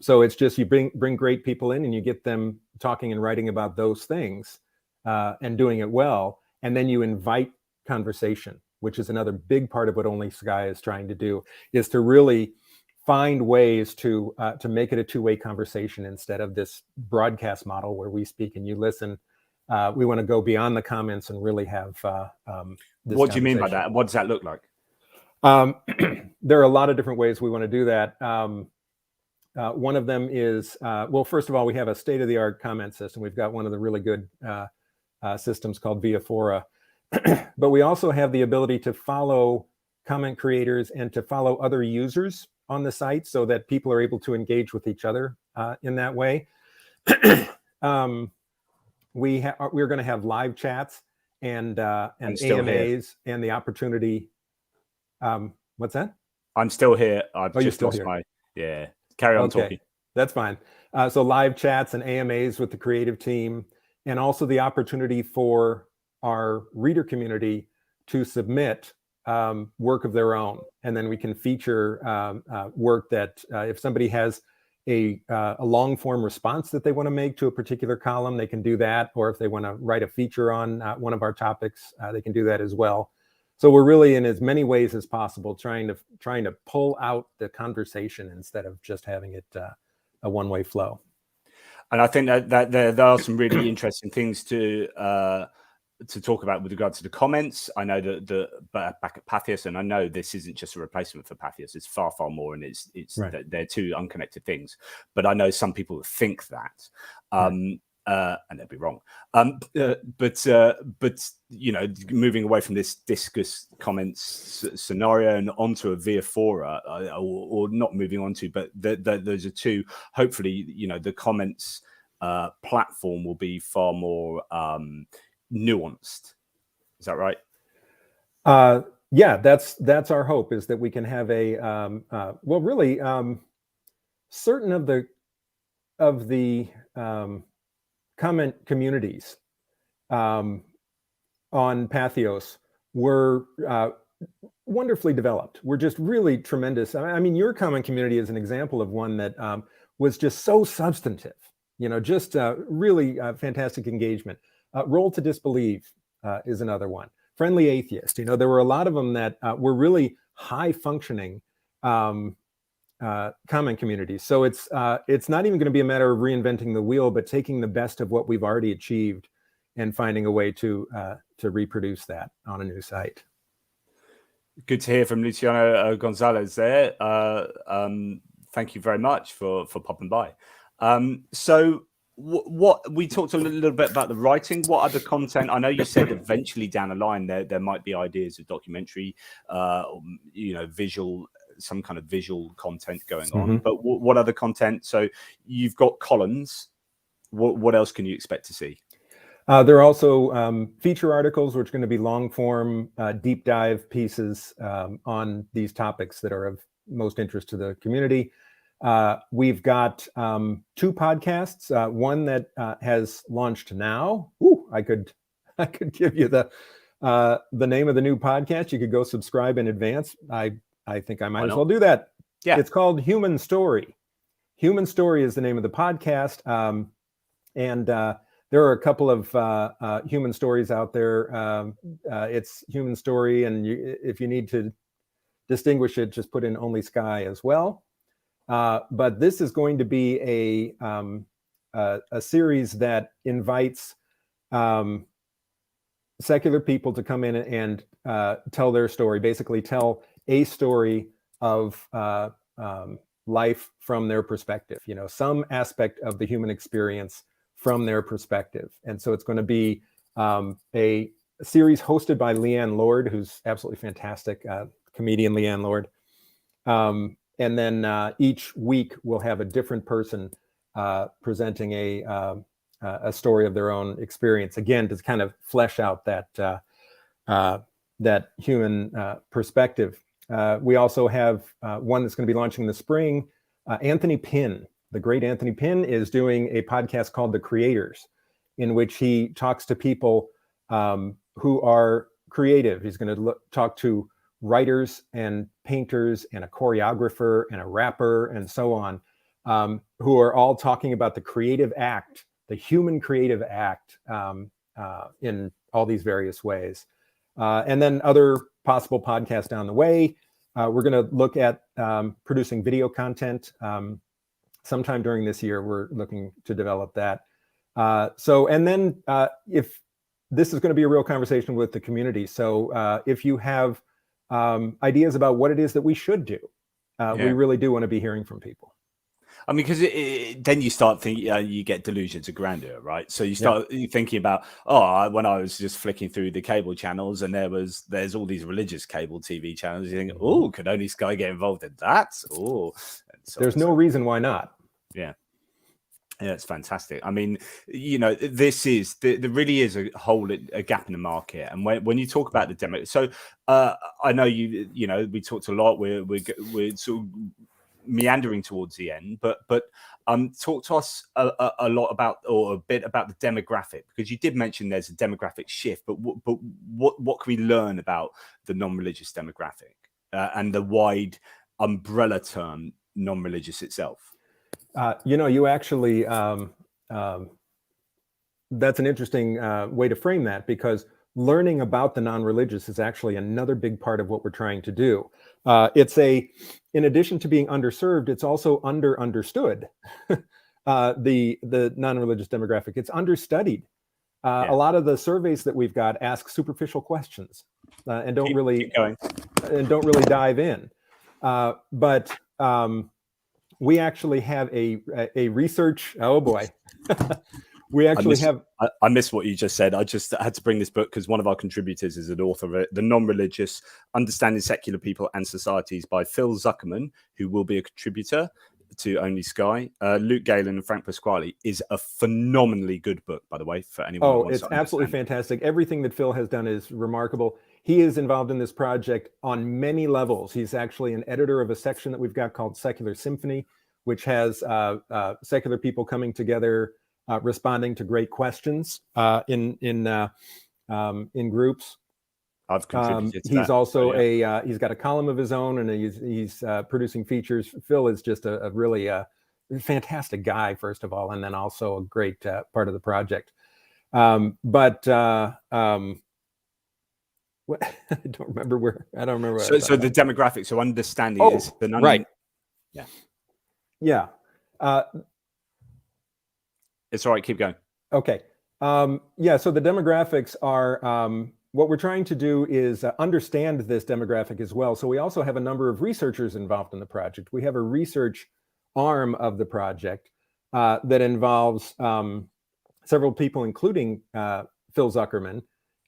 So it's just you bring great people in and you get them talking and writing about those things and doing it well. And then you invite conversation, which is another big part of what OnlySky is trying to do, is to really find ways to make it a two-way conversation instead of this broadcast model where we speak and you listen. We want to go beyond the comments and really have this. What do you mean by that? What does that look like? There are a lot of different ways we want to do that. One of them is, well, first of all, we have a state-of-the-art comment system. We've got one of the really good systems called Viafora. But we also have the ability to follow comment creators and to follow other users on the site so that people are able to engage with each other in that way. We're going to have live chats and AMAs and the opportunity. What's that? I'm still here. I've just lost my, carry on talking. That's fine. So live chats and AMAs with the creative team, and also the opportunity for our reader community to submit work of their own. And then we can feature work that if somebody has a long form response that they want to make to a particular column, they can do that. Or if they want to write a feature on one of our topics, they can do that as well. So we're really, in as many ways as possible, trying to pull out the conversation instead of just having it a one-way flow. And I think that there are some really interesting things to talk about with regard to the comments. I know that back at Patheos, and I know this isn't just a replacement for Patheos, it's far, far more, and it's right. They're two unconnected things. But I know some people think that, and they'd be wrong. But moving away from this discus comments scenario and onto a Viafora, or not moving on to, but those are two. Hopefully, the comments platform will be far more nuanced. Is that right? Yeah, that's our hope, is that we can have a certain of the comment communities on Patheos were wonderfully developed. We're just really tremendous. I mean, your comment community is an example of one that was just so substantive, just really fantastic engagement. Roll to Disbelieve is another one. Friendly Atheist. There were a lot of them that were really high functioning comment communities. So it's not even going to be a matter of reinventing the wheel, but taking the best of what we've already achieved and finding a way to reproduce that on a new site. Good to hear from Luciano Gonzalez there. Thank you very much for popping by. So what we talked a little bit about the writing. What other content? I know you said eventually down the line there might be ideas of documentary, visual, some kind of visual content going on. But what other content? So you've got columns. What else can you expect to see? There are also feature articles, which are going to be long form, deep dive pieces on these topics that are of most interest to the community. We've got 2 podcasts. One that has launched now. Ooh, I could give you the name of the new podcast. You could go subscribe in advance. I think I might as well do that. Yeah, it's called Human Story. Human Story is the name of the podcast, and there are a couple of human stories out there. It's Human Story, and if you need to distinguish it, just put in OnlySky as well. But this is going to be a series that invites secular people to come in and tell their story, basically tell a story of life from their perspective, some aspect of the human experience from their perspective. And so it's going to be a series hosted by Leanne Lord, who's absolutely fantastic, comedian Leanne Lord. And then each week we'll have a different person presenting a story of their own experience, again, to kind of flesh out that human perspective. We also have one that's going to be launching in the spring. Anthony Pinn, the great Anthony Pinn, is doing a podcast called The Creators, in which he talks to people who are creative. He's going to talk to writers and painters and a choreographer and a rapper and so on, who are all talking about the creative act, the human creative act, in all these various ways. And then other possible podcasts down the way. We're going to look at producing video content. Sometime during this year, we're looking to develop that. And then if this is going to be a real conversation with the community. So if you have ideas about what it is that we should do, we really do want to be hearing from people. I mean, because then you start thinking, you get delusions of grandeur, right? So you start thinking about, when I was just flicking through the cable channels and there's all these religious cable TV channels, you think, could OnlySky get involved in that? There's no reason why not. Yeah, it's fantastic. I mean, there really is a gap in the market. And when you talk about the demo, so I know we talked a lot. We're sort of meandering towards the end, but talk to us a lot about, or a bit about the demographic, because you did mention there's a demographic shift, but what can we learn about the non-religious demographic and the wide umbrella term non-religious itself? You actually, that's an interesting way to frame that, because learning about the non-religious is actually another big part of what we're trying to do. In addition to being underserved, it's also understood. The non-religious demographic, it's understudied. A lot of the surveys that we've got ask superficial questions and don't really dive in. But we actually have a research. Oh boy. I missed what you just said. I just had to bring this book because one of our contributors is an author of it, The Non-Religious: Understanding Secular People and Societies by Phil Zuckerman, who will be a contributor to OnlySky. Luke Galen and Frank Pasquale is a phenomenally good book, by the way, for anyone. Oh, it's absolutely fantastic. Everything that Phil has done is remarkable. He is involved in this project on many levels. He's actually an editor of a section that we've got called Secular Symphony, which has secular people coming together, responding to great questions in groups. I've contributed to he's that. also he's got a column of his own, and he's producing features. Phil is just a really fantastic guy, first of all, and then also a great part of the project. But What? I don't remember where. I don't remember. So the demographics. So understanding is the right. Yeah. Yeah. It's all right. Keep going. Okay. Yeah. So the demographics are what we're trying to do is understand this demographic as well. So we also have a number of researchers involved in the project. We have a research arm of the project that involves several people, including Phil Zuckerman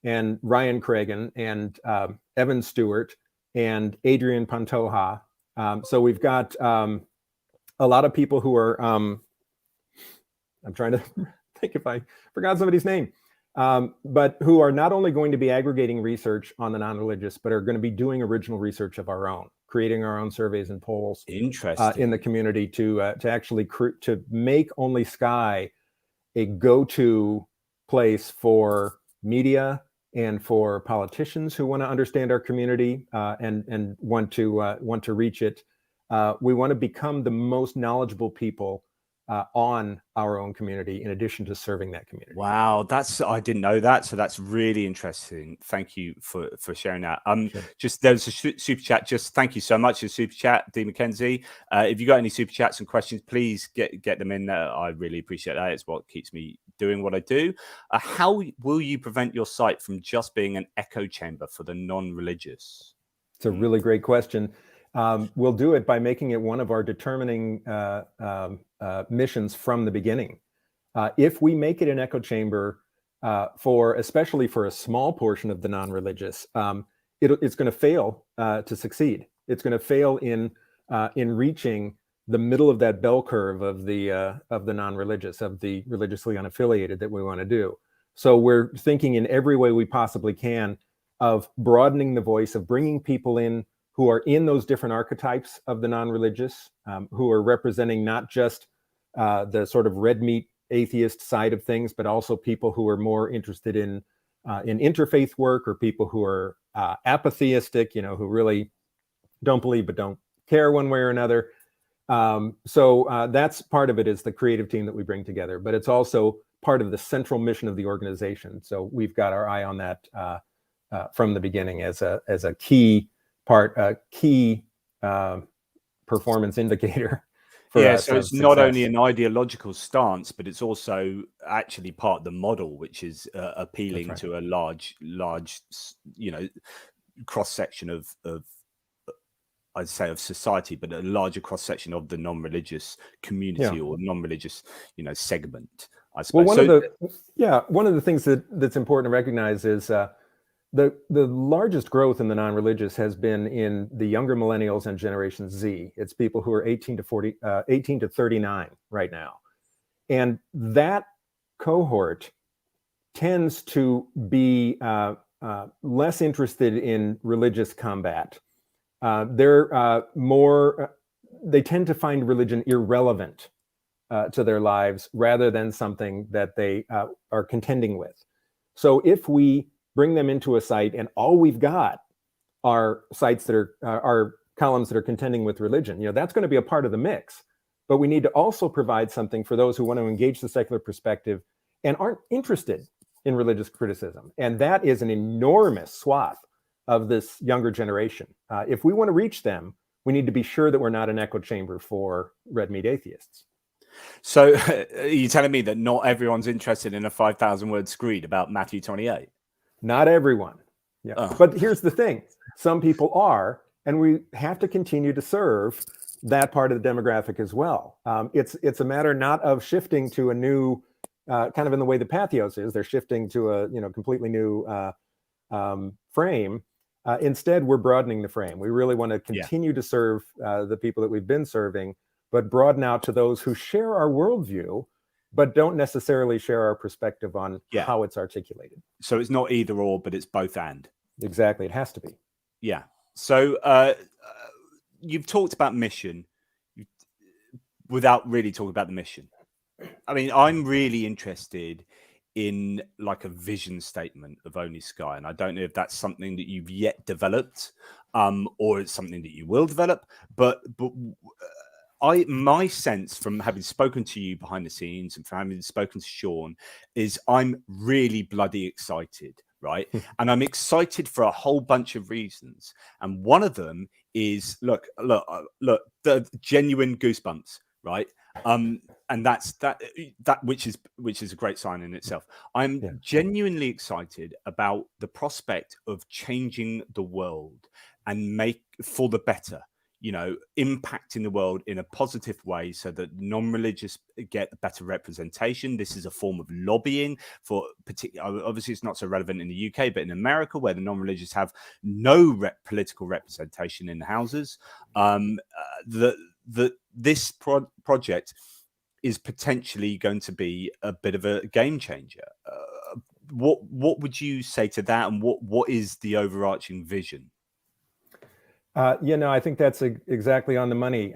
and Ryan Cragen and Evan Stewart and Adrian Pantoja. So we've got a lot of people who are, I'm trying to think if I forgot somebody's name, but who are not only going to be aggregating research on the non-religious, but are going to be doing original research of our own, creating our own surveys and polls in the community to actually to make OnlySky a go-to place for media and for politicians who want to understand our community and want to reach it. We want to become the most knowledgeable people on our own community, in addition to serving that community. Wow, I didn't know that, so that's really interesting. Thank you for sharing that. Sure. Just there's a super chat. Just thank you so much for super chat, D McKenzie. If you got any super chats and questions, please get them in there. I really appreciate that. It's what keeps me doing what I do. How will you prevent your site from just being an echo chamber for the non-religious? It's a really great question. We'll do it by making it one of our determining missions from the beginning. If we make it an echo chamber especially for a small portion of the non-religious, it's going to fail to succeed. It's going to fail in reaching the middle of that bell curve of the non-religious, of the religiously unaffiliated that we want to do. So we're thinking in every way we possibly can of broadening the voice, of bringing people in who are in those different archetypes of the non-religious, who are representing not just the sort of red meat atheist side of things, but also people who are more interested in interfaith work, or people who are apatheistic, who really don't believe but don't care one way or another. So that's part of it, is the creative team that we bring together, but it's also part of the central mission of the organization. So we've got our eye on that from the beginning as a key part, a key performance indicator. So it's not only an ideological stance, but it's also actually part of the model, which is appealing to a large, cross section of I'd say of society, but a larger cross section of the non-religious community or non-religious, segment, I suppose. Well, one of the things that's important to recognize is the largest growth in the non-religious has been in the younger millennials and Generation Z. It's people who are 18 to 39 right now. And that cohort tends to be less interested in religious combat. They tend to find religion irrelevant to their lives rather than something that they are contending with. So if we bring them into a site and all we've got are sites that are columns that are contending with religion, that's going to be a part of the mix. But we need to also provide something for those who want to engage the secular perspective and aren't interested in religious criticism. And that is an enormous swath of this younger generation. If we want to reach them, we need to be sure that we're not an echo chamber for red meat atheists. So are you telling me that not everyone's interested in a 5,000 word screed about Matthew 28? Not everyone. Yeah. Oh. But here's the thing. Some people are, and we have to continue to serve that part of the demographic as well. It's a matter not of shifting to a new, kind of in the way the Patheos is, they're shifting to a completely new frame. Instead, we're broadening the frame. We really want to continue to serve the people that we've been serving, but broaden out to those who share our worldview, but don't necessarily share our perspective on how it's articulated. So it's not either or, but it's both and. Exactly. It has to be. Yeah. So you've talked about mission without really talking about the mission. I mean, I'm really interested in like a vision statement of OnlySky, and I don't know if that's something that you've yet developed or it's something that you will develop, but my sense from having spoken to you behind the scenes and from having spoken to Sean is I'm really bloody excited right? And I'm excited for a whole bunch of reasons. And one of them is look, the genuine goosebumps, right? And that's that which is a great sign in itself. I'm genuinely excited about the prospect of changing the world and make for the better, you know, impacting the world in a positive way so that non-religious get better representation. This is a form of lobbying for particular. Obviously, it's not so relevant in the UK, but in America, where the non-religious have no political representation in the houses, this project is potentially going to be a bit of a game changer. What would you say to that, and what is the overarching vision? I think that's exactly on the money.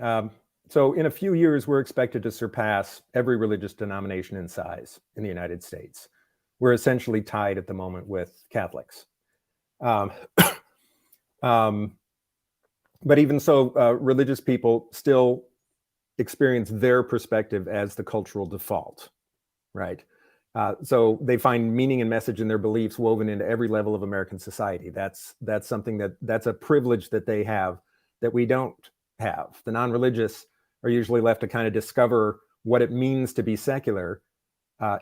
So in a few years, we're expected to surpass every religious denomination in size in the United States. We're essentially tied at the moment with Catholics. But even so, religious people still experience their perspective as the cultural default, right? So they find meaning and message in their beliefs woven into every level of American society. That's something that's a privilege that they have that we don't have. The non-religious are usually left to kind of discover what it means to be secular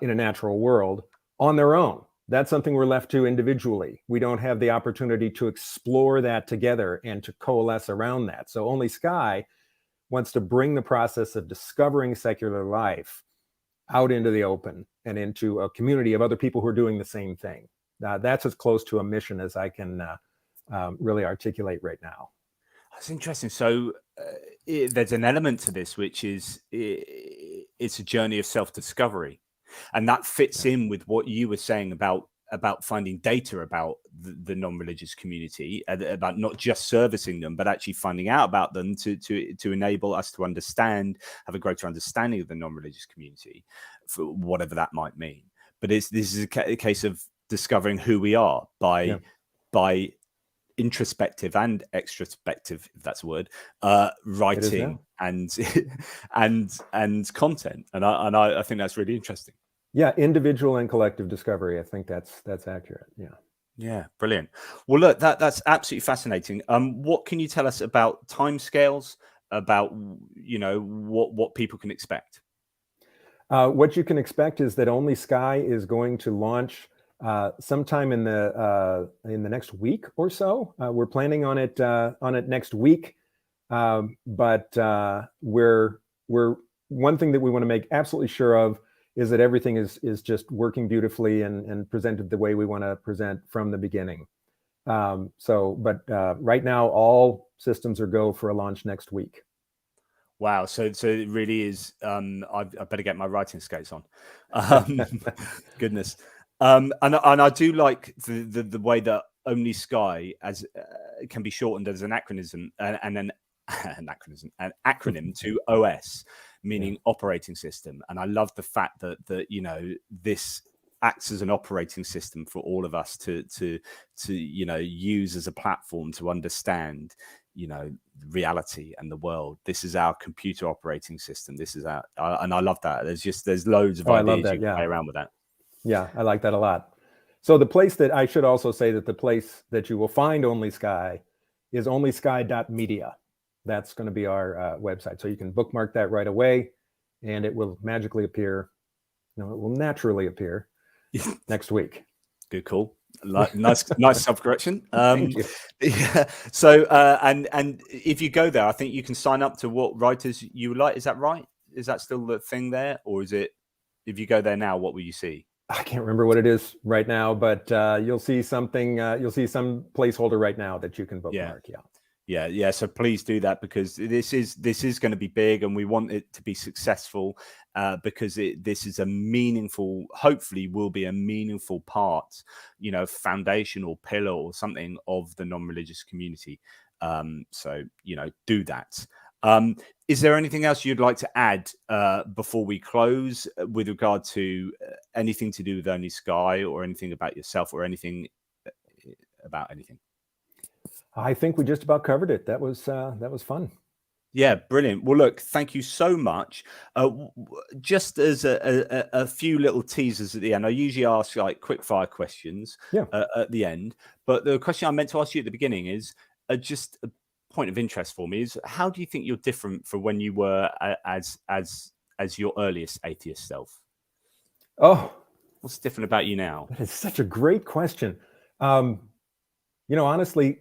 in a natural world on their own. That's something we're left to individually. We don't have the opportunity to explore that together and to coalesce around that. So OnlySky wants to bring the process of discovering secular life out into the open and into a community of other people who are doing the same thing. That's as close to a mission as I can really articulate right now. That's interesting. So there's an element to this, which is it's a journey of self-discovery. And that fits in with what you were saying about finding data about the non-religious community, about not just servicing them, but actually finding out about them to enable us to understand, have a greater understanding of the non-religious community, for whatever that might mean. But this is a case of discovering who we are by introspective and extrospective, if that's a word, writing and content. And I think that's really interesting. Yeah, individual and collective discovery. I think that's accurate. Yeah, brilliant. Well, look, that's absolutely fascinating. What can you tell us about timescales, about what people can expect? What you can expect is that OnlySky is going to launch sometime in the next week or so. We're planning on it next week, but we're one thing that we want to make absolutely sure of is that everything is just working beautifully and presented the way we want to present from the beginning. But right now, all systems are go for a launch next week. Wow. So it really is. I better get my writing skates on. Goodness. And I do like the way that OnlySky as can be shortened as an acronym and an acronym to OS, meaning operating system. And I love the fact that this acts as an operating system for all of us to use as a platform to understand reality and the world. This is our computer operating system. This is our and I love that. There's loads of ideas you can play around with that. Yeah, I like that a lot. So the place that I should also say that the place that you will find OnlySky is onlysky.media. That's going to be our website. So you can bookmark that right away and it will magically appear. It will naturally appear next week. Good call. Nice self-correction. Thank you. Yeah. So and if you go there, I think you can sign up to what writers you like. Is that right? Is that still the thing there, or is it? If you go there now, what will you see? I can't remember what it is right now, but you'll see something. You'll see some placeholder right now that you can bookmark. Yeah. So please do that, because this is going to be big, and we want it to be successful because this is a meaningful, hopefully will be a meaningful part, foundational pillar or something of the non-religious community. So do that. Is there anything else you'd like to add before we close with regard to anything to do with OnlySky, or anything about yourself, or anything about anything? I think we just about covered it. That was fun. Yeah, brilliant. Well, look, thank you so much. Just as a few little teasers at the end, I usually ask like quick fire questions at the end. But the question I meant to ask you at the beginning is just a point of interest for me is how do you think you're different from when you were as your earliest atheist self? Oh, what's different about you now? That is such a great question. Honestly,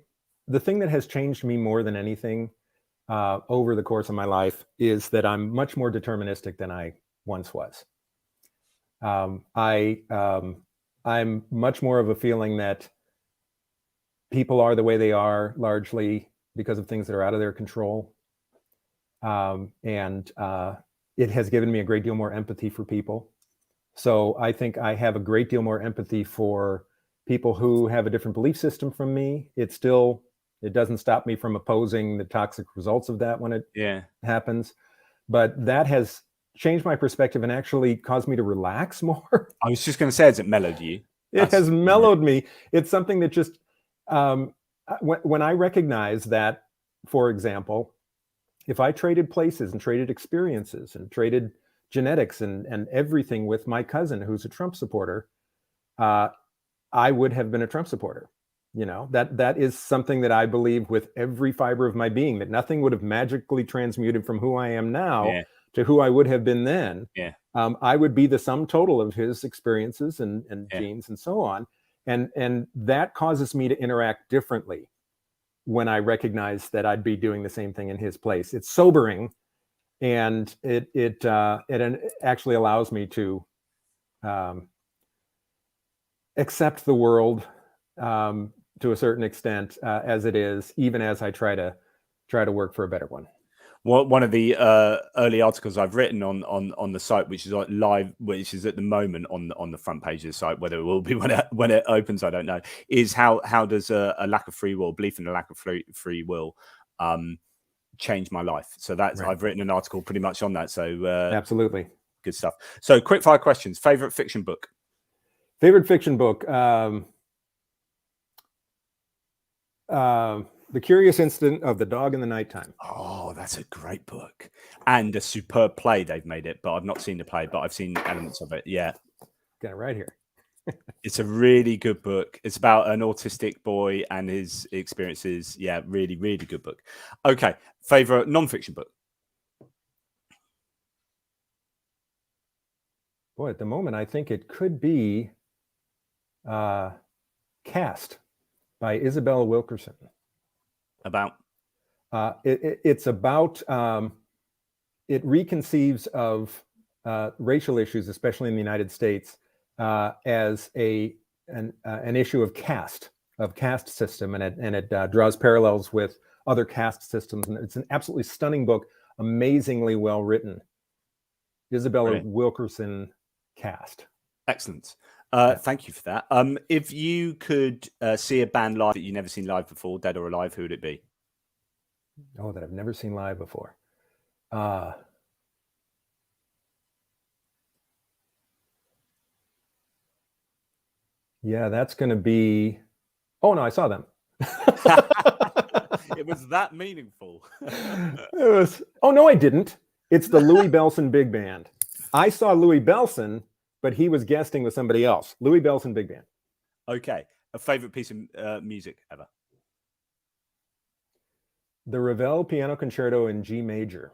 the thing that has changed me more than anything over the course of my life is that I'm much more deterministic than I once was. I'm much more of a feeling that people are the way they are largely because of things that are out of their control. And it has given me a great deal more empathy for people. So I think I have a great deal more empathy for people who have a different belief system from me. It doesn't stop me from opposing the toxic results of that when it happens. But that has changed my perspective and actually caused me to relax more. I was just going to say, has it mellowed you? It has mellowed me. It's something that just, when I recognize that, for example, if I traded places and traded experiences and traded genetics and everything with my cousin who's a Trump supporter, I would have been a Trump supporter. That is something that I believe with every fiber of my being, that nothing would have magically transmuted from who I am now to who I would have been then. I would be the sum total of his experiences and genes and so on. And that causes me to interact differently when I recognize that I'd be doing the same thing in his place. It's sobering, and it actually allows me to accept the world to a certain extent as it is, even as I try to work for a better one. Well, one of the early articles I've written on the site, which is live, which is at the moment on the front page of the site, whether it will be when it opens, I don't know, is how does a lack of free will, belief in a lack of free will, change my life? So that's I've written an article pretty much on that. So absolutely good stuff. So quick fire questions. Favorite fiction book? Favorite fiction book. The Curious Incident of the Dog in the Nighttime. Oh, that's a great book and a superb play. They've made it, but I've not seen the play, but I've seen elements of it. Yeah. Got it right here. It's a really good book. It's about an autistic boy and his experiences. Yeah, really, really good book. Okay. Favorite nonfiction book? Boy, at the moment, I think it could be Caste by Isabella Wilkerson. About? It's about, it reconceives of racial issues, especially in the United States, as an issue of caste system, and it draws parallels with other caste systems. And it's an absolutely stunning book, amazingly well written. Isabella Wilkerson, Caste. Excellent. Thank you for that. If you could see a band live that you've never seen live before, dead or alive, who would it be? Oh, that I've never seen live before. Yeah, that's going to be. Oh no, I saw them. It was that meaningful. It was. Oh no, I didn't. It's the Louis Bellson Big Band. I saw Louis Bellson, but he was guesting with somebody else. Louis Bellson Big Band. Okay. A favorite piece of music ever? The Ravel Piano Concerto in G major.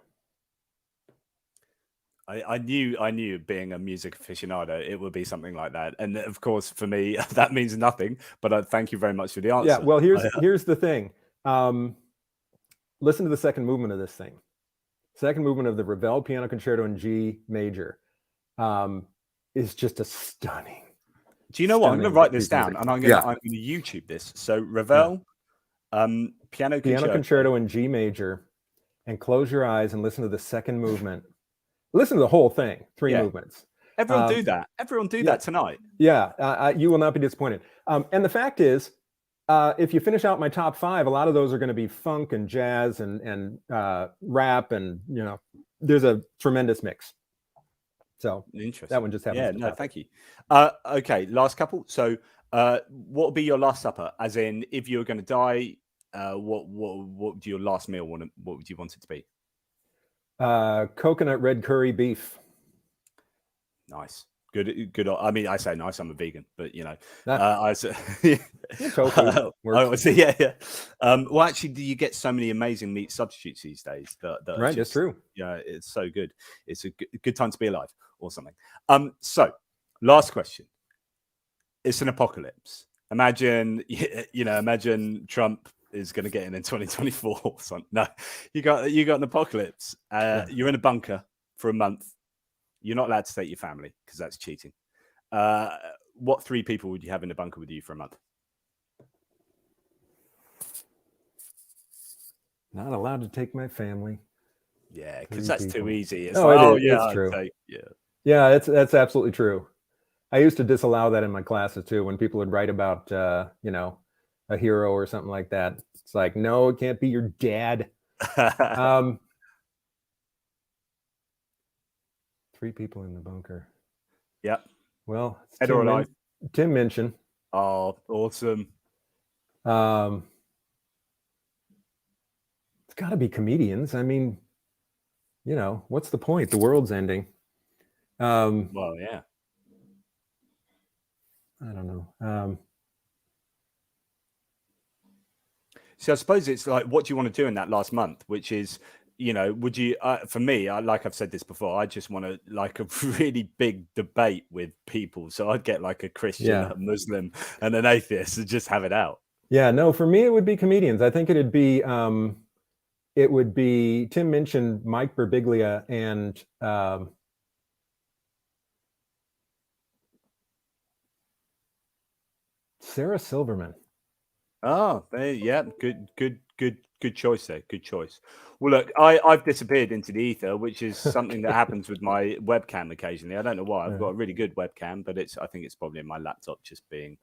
I knew being a music aficionado, it would be something like that. And of course, for me, that means nothing. But thank you very much for the answer. Yeah, well, here's the thing. Listen to the second movement of this thing. Second movement of the Ravel Piano Concerto in G major is just a stunning. Do you know what? I'm going to write this down, and I'm going to YouTube this. So Ravel, piano concerto in G major, and close your eyes and listen to the second movement. Listen to the whole thing. 3 movements. Everyone do that. Everyone do that tonight. Yeah, you will not be disappointed. And the fact is, if you finish out my top 5, a lot of those are going to be funk and jazz and rap, and there's a tremendous mix. So interesting. That one just happens. Yeah, no, thank you. Okay, last couple. So, what would be your last supper? As in, if you were going to die, what would your last meal want? What would you want it to be? Coconut red curry beef. Nice. Good. I mean, I say nice. I'm a vegan, but you know, Ah, I say, tofu works. yeah. Well, actually, you get so many amazing meat substitutes these days that are Right, just, it's true. yeah, it's so good. It's a good time to be alive, or something. So last question. It's an apocalypse. Imagine, imagine Trump is going to get in 2024 or something. No, you got an apocalypse. Yeah. You're in a bunker for a month. You're not allowed to take your family because that's cheating. What 3 people would you have in the bunker with you for a month? Not allowed to take my family. Yeah, because that's too easy. It's It's true. Yeah. Yeah, that's absolutely true. I used to disallow that in my classes too. When people would write about, a hero or something like that, it's like, no, it can't be your dad. 3 people in the bunker. Yeah. Well, Dead or alive? Tim Minchin. Oh, awesome. It's got to be comedians. I mean, what's the point? The world's ending. Well, yeah. I don't know. So I suppose it's like, what do you want to do in that last month? Which is, would you? For me, like I've said this before, I just want to like a really big debate with people. So I'd get like a Christian, a Muslim, and an atheist, and just have it out. Yeah, no, for me it would be comedians. I think it'd be Tim Minchin, Mike Birbiglia, and Sarah Silverman. Oh, yeah, good choice there. Good choice. Well, look, I've disappeared into the ether, which is something that happens with my webcam occasionally. I don't know why. I've got a really good webcam, but I think it's probably in my laptop just being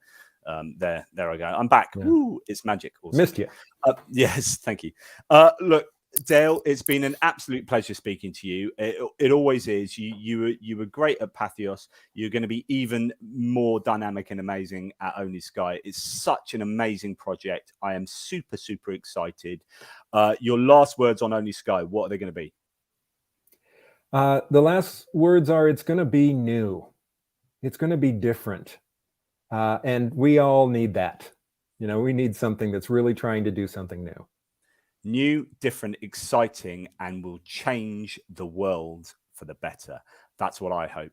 there I go. I'm back. Yeah. Woo, it's magic. Awesome. Missed you. Yes, thank you. Look, Dale, it's been an absolute pleasure speaking to you. It always is. You were great at Patheos. You're going to be even more dynamic and amazing at OnlySky. It's such an amazing project. I am super, super excited. Your last words on OnlySky, what are they going to be? The last words are, it's going to be new. It's going to be different. And we all need that. We need something that's really trying to do something new. New, different, exciting, and will change the world for the better. That's what I hope.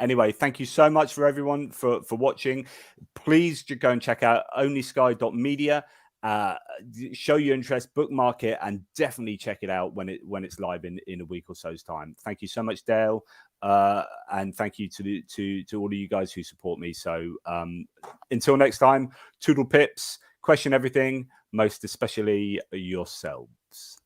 Anyway, thank you so much for everyone for watching. Please go and check out onlysky.media. Show your interest, bookmark it, and definitely check it out when it's live in a week or so's time. Thank you so much, Dale, and thank you to all of you guys who support me. So until next time, toodle pips, question everything, most especially yourselves.